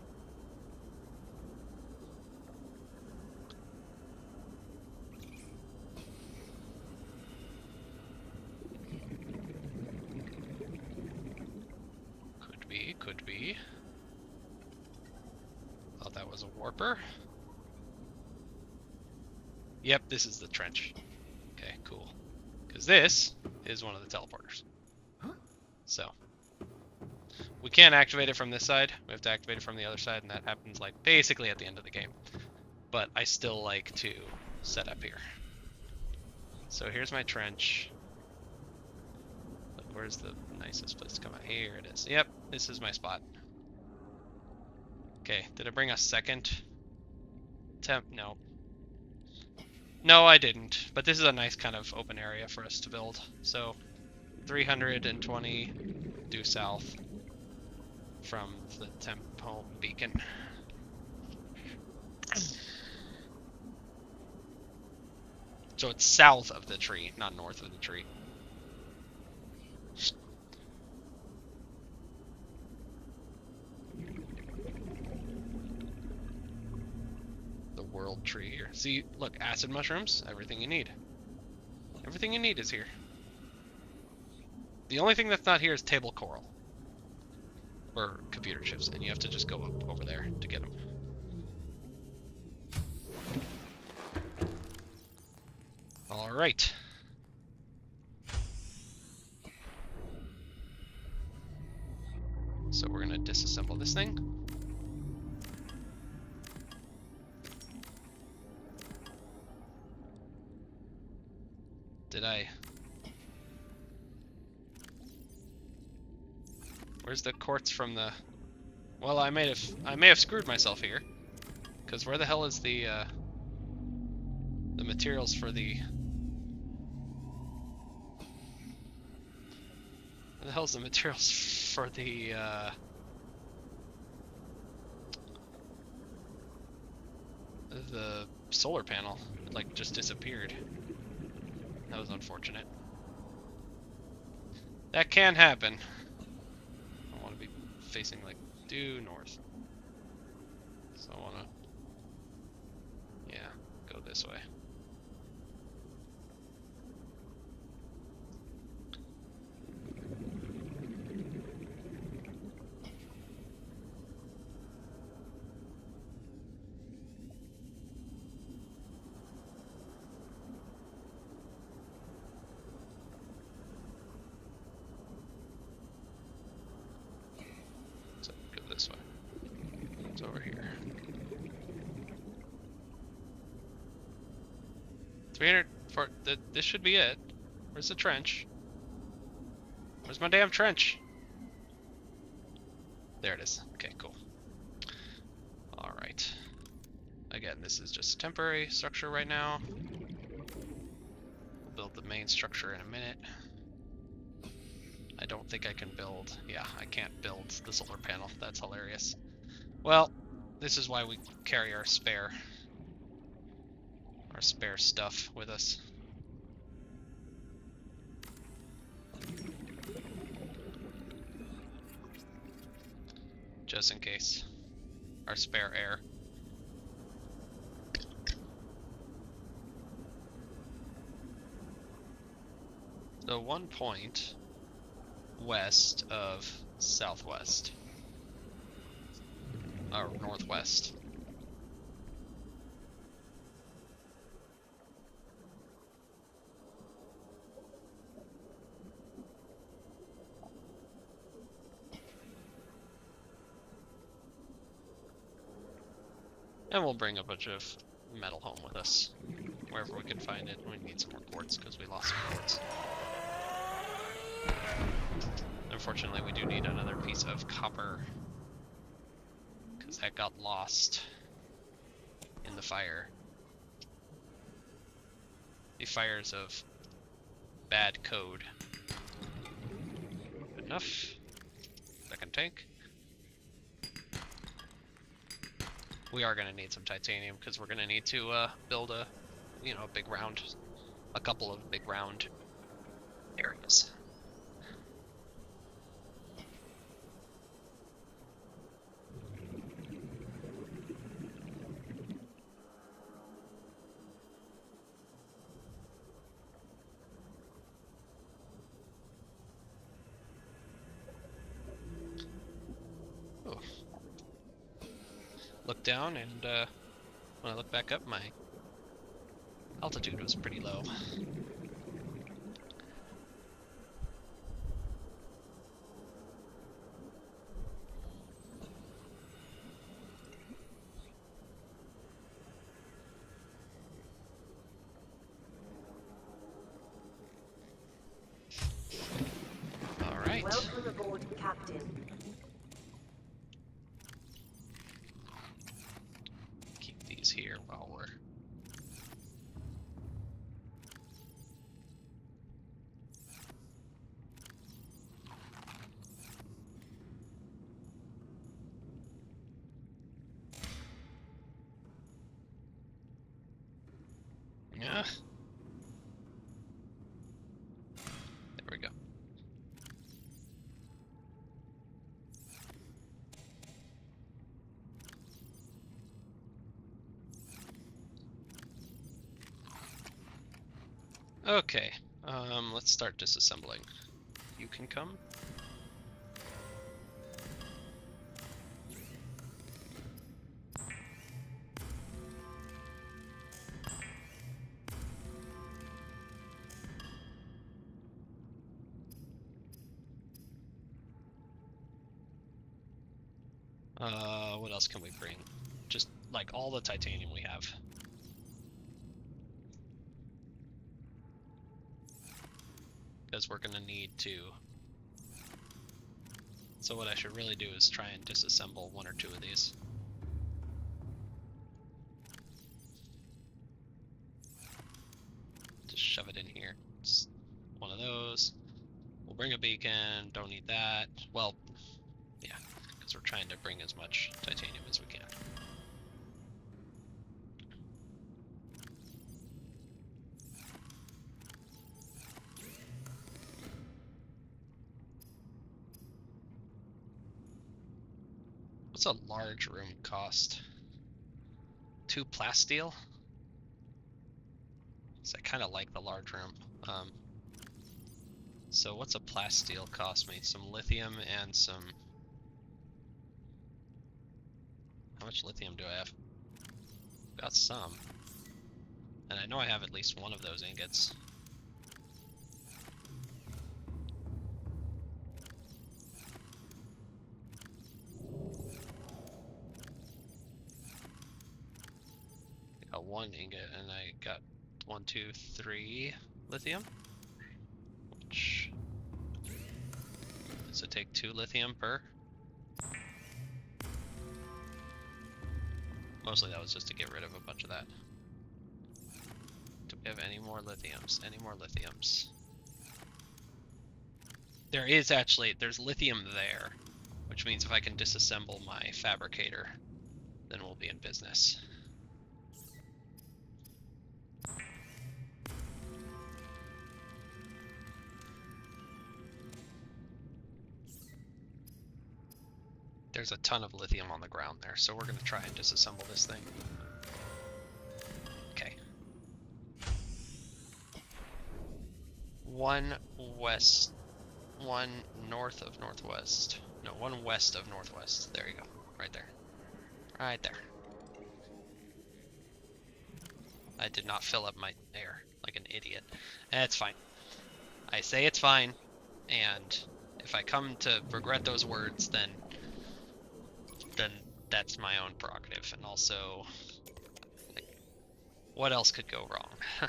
Speaker 1: Could be, could be. Thought that was a warper. Yep, this is the trench. Okay, cool. Because this is one of the teleporters. So, we can't activate it from this side. We have to activate it from the other side, and that happens like basically at the end of the game. But I still like to set up here. So here's my trench. Look, where's the nicest place to come out? Here it is. Yep, this is my spot. Okay, did I bring a second temp? No. No, I didn't. But this is a nice kind of open area for us to build. So 320 due south from the temp home beacon. So it's south of the tree, not north of the tree. The world tree here. See, look, acid mushrooms, everything you need. Everything you need is here. The only thing that's not here is table coral. Or computer chips, and you have to just go up over there to get them. Alright. So we're gonna disassemble this thing. Did I? Where's the quartz from the? Well, I may have screwed myself here, because where the hell is the materials for the? Where the hell's the materials for the? The solar panel? It like just disappeared. That was unfortunate. That can happen. I want to be facing like due north. So I want to, yeah, go this way. This way. It's over here. 300 for this should be it. Where's the trench? Where's my damn trench? There it is. Okay, cool. All right. Again, this is just a temporary structure right now. We'll build the main structure in a minute. I don't think I can build. Yeah, I can't build the solar panel. That's hilarious. Well, this is why we carry our spare stuff with us. Just in case. Our spare air. So 1 point west of southwest, or northwest. And we'll bring a bunch of metal home with us, wherever we can find it. We need some more quartz because we lost some quartz. Unfortunately, we do need another piece of copper, because that got lost in the fire. The fires of bad code. Good enough. Second tank. We are going to need some titanium, because we're going to need to build a, big round, a couple of big round areas. looked down, and when I looked back up, my altitude was pretty low. All right.
Speaker 8: Welcome aboard, Captain.
Speaker 1: Keep these here while we're... Yeah. There we go. Okay, let's start disassembling. You can come. What else can we bring? Just like all the titanium we have. Because we're gonna need to. So what I should really do is try and disassemble one or two of these. Just shove it in here. Just one of those. We'll bring a beacon, don't need that. Well, yeah, because we're trying to bring as much titanium as we can. What's a large room cost? 2 plasteel? So I kind of like the large room. So what's a plasteel cost me? Some lithium and some... How much lithium do I have? Got some. And I know I have at least one of those ingots. I got 1 ingot and I got 1, 2, 3 lithium. Which... Does it take 2 lithium per? Mostly that was just to get rid of a bunch of that. Do we have any more lithiums? Any more lithiums? There is actually, there's lithium there, which means if I can disassemble my fabricator, then we'll be in business. There's a ton of lithium on the ground there, so we're going to try and disassemble this thing. Okay. 1 west, 1 north of northwest. No, 1 west of northwest. There you go. Right there. Right there. I did not fill up my air like an idiot. It's fine. I say it's fine, and if I come to regret those words, then that's my own prerogative. And also, like, what else could go wrong? I'm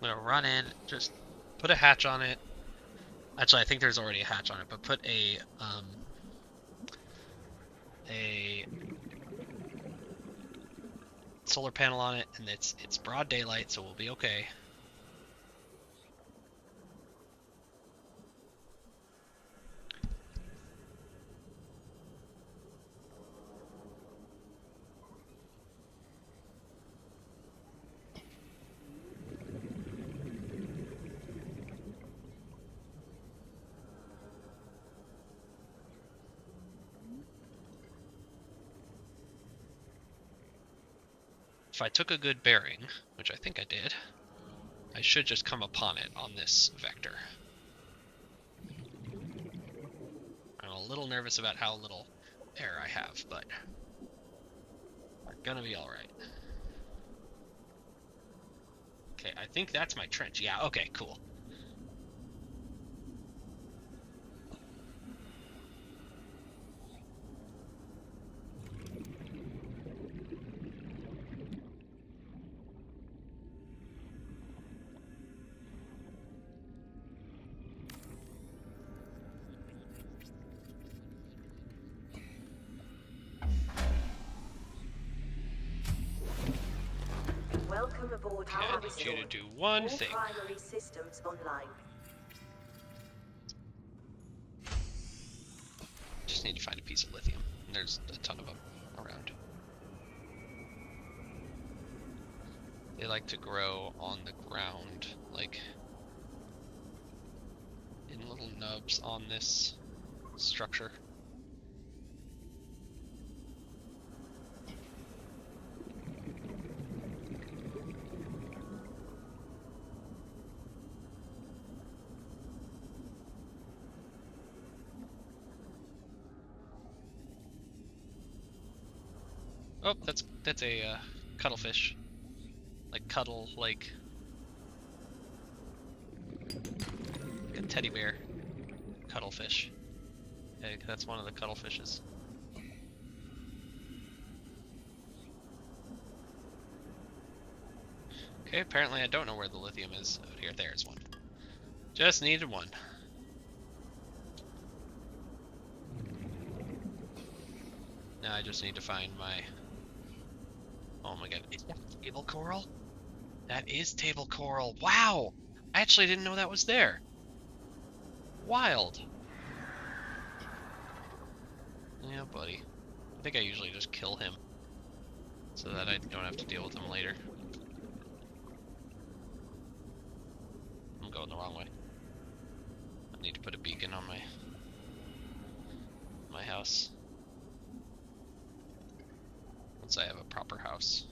Speaker 1: gonna run in, just put a hatch on it. Actually, I think there's already a hatch on it, but put a solar panel on it, and it's broad daylight, so we'll be okay. If I took a good bearing, which I think I did, I should just come upon it on this vector. I'm a little nervous about how little air I have, but we're gonna be alright. Okay, I think that's my trench. Yeah, okay, cool.
Speaker 8: Welcome aboard
Speaker 1: Okay,
Speaker 8: Power
Speaker 1: I need you to
Speaker 8: Restored.
Speaker 1: do one
Speaker 8: All
Speaker 1: thing.
Speaker 8: primary systems online.
Speaker 1: Just need to find a piece of lithium. There's a ton of them around. They like to grow on the ground, like in little nubs on this structure. Oh, that's a cuttlefish, like cuddle, like a teddy bear cuttlefish. Yeah, that's one of the cuttlefishes. Okay, apparently I don't know where the lithium is out here. There's one. Just needed one. Now I just need to find my... Oh my god, is that table coral? That is table coral. Wow! I actually didn't know that was there. Wild. Yeah, buddy. I think I usually just kill him so that I don't have to deal with him later. I'm going the wrong way. I need to put a beacon on my house. Once I have a proper house.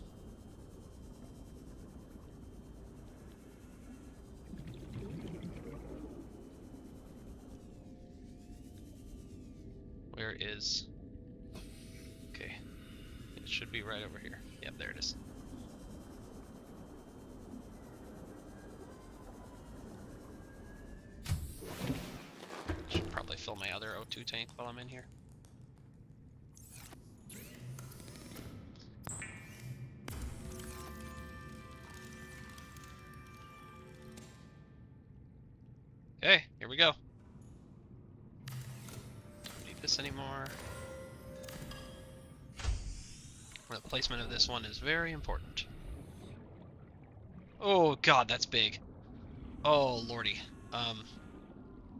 Speaker 1: Where is... Okay. It should be right over here. Yep, there it is. Should probably fill my other O2 tank while I'm in here. Okay, here we go. Don't need this anymore. The placement of this one is very important. Oh god, that's big. Oh lordy.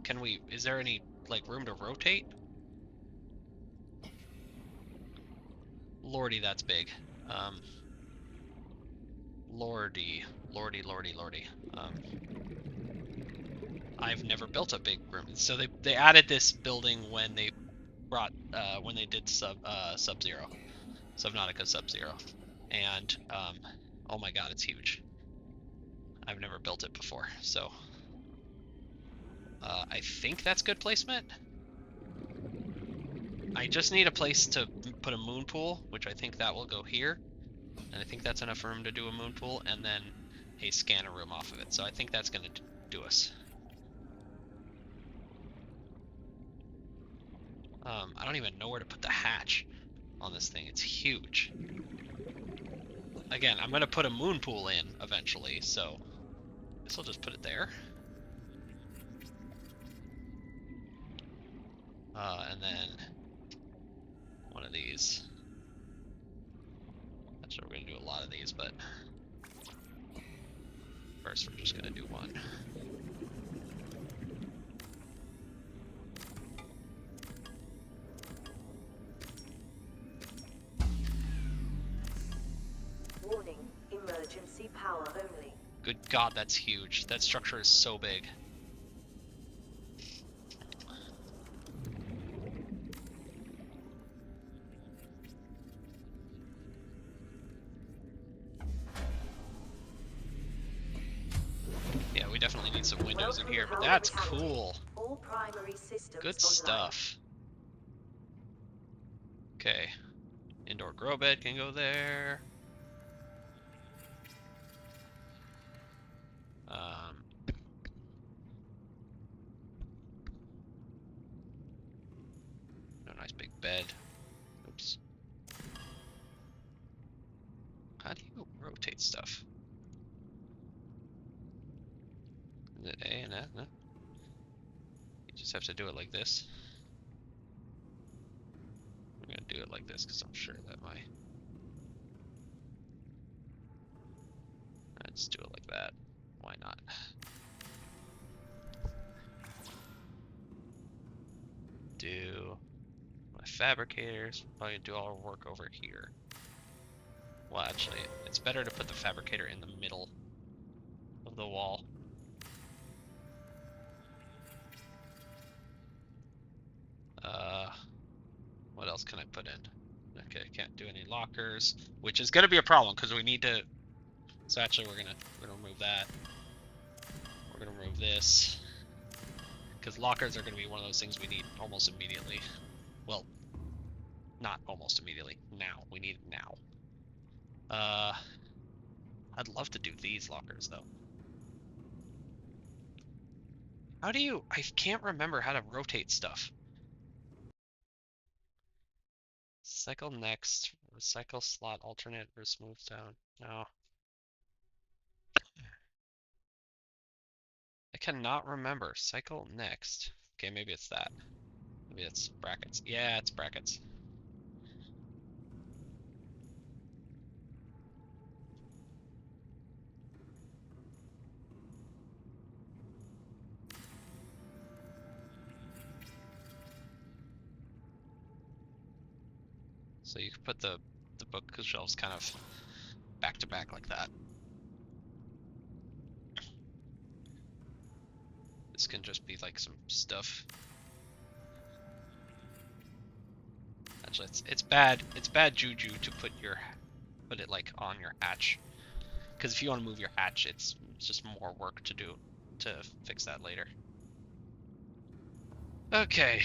Speaker 1: Can we, is there any like room to rotate? Lordy, that's big. Lordy. I've never built a big room. So they added this building when they brought when they did Sub-Zero, Subnautica Sub-Zero, and oh my god, it's huge. I've never built it before, so I think that's good placement. I just need a place to put a moon pool, which I think that will go here, and I think that's enough room to do a moon pool, and then a scanner room off of it. So I think that's going to do us. I don't even know where to put the hatch on this thing. It's huge. Again, I'm going to put a moon pool in eventually, so I guess I'll just put it there. And then one of these. Not sure we're going to do a lot of these, but first we're just going to do one.
Speaker 8: Warning, emergency power only.
Speaker 1: Good god, that's huge. That structure is so big. Yeah, we definitely need some windows in here, but that's cool.
Speaker 8: All primary systems
Speaker 1: Good
Speaker 8: online.
Speaker 1: stuff. Okay. Indoor grow bed can go there. No nice big bed. Oops. How do you rotate stuff? Is it A and F? No. You just have to do it like this. I'm gonna do it like this because I'm sure that my... Let's do it like that. Why not? Do my fabricators. Probably do all our work over here. Well, actually, it's better to put the fabricator in the middle of the wall. What else can I put in? Okay, can't do any lockers, which is gonna be a problem because we need to. So actually, we're gonna remove that. We're gonna remove this because lockers are gonna be one of those things we need almost immediately. Well, not almost immediately. Now we need it now. I'd love to do these lockers though. How do you? I can't remember how to rotate stuff. Cycle next. Recycle slot alternate or smooth down. No. I cannot remember. Cycle next. Okay, maybe it's that. Maybe it's brackets. Yeah, it's brackets. So you can put the bookshelves kind of back to back like that. This can just be like some stuff. Actually, it's bad juju to put it like on your hatch, because if you want to move your hatch, it's just more work to do to fix that later. Okay,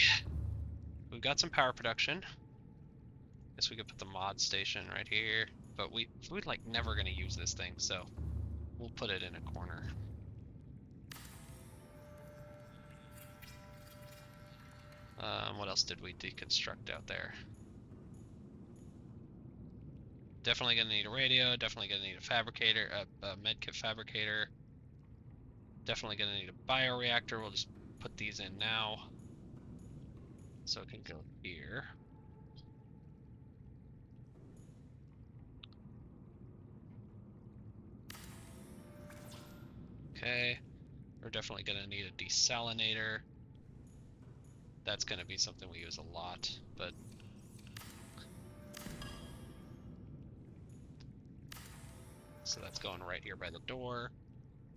Speaker 1: we've got some power production. Guess we could put the mod station right here, but we're like never gonna use this thing, so we'll put it in a corner. What else did we deconstruct out there? Definitely gonna need a radio, definitely gonna need a fabricator, a medkit fabricator. Definitely gonna need a bioreactor. We'll just put these in now. So it can go here. Okay. We're definitely gonna need a desalinator. That's gonna be something we use a lot, but so that's going right here by the door.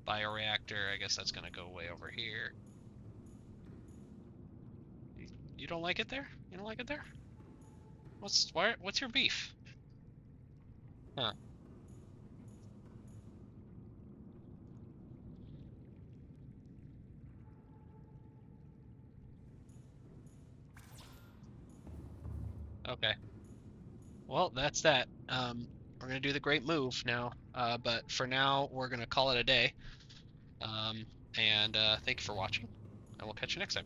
Speaker 1: Bioreactor, I guess that's gonna go way over here. You don't like it there? You don't like it there? What's your beef? Huh. Okay. Well, that's that. We're gonna do the great move now. But for now, we're gonna call it a day. And thank you for watching, and we'll catch you next time.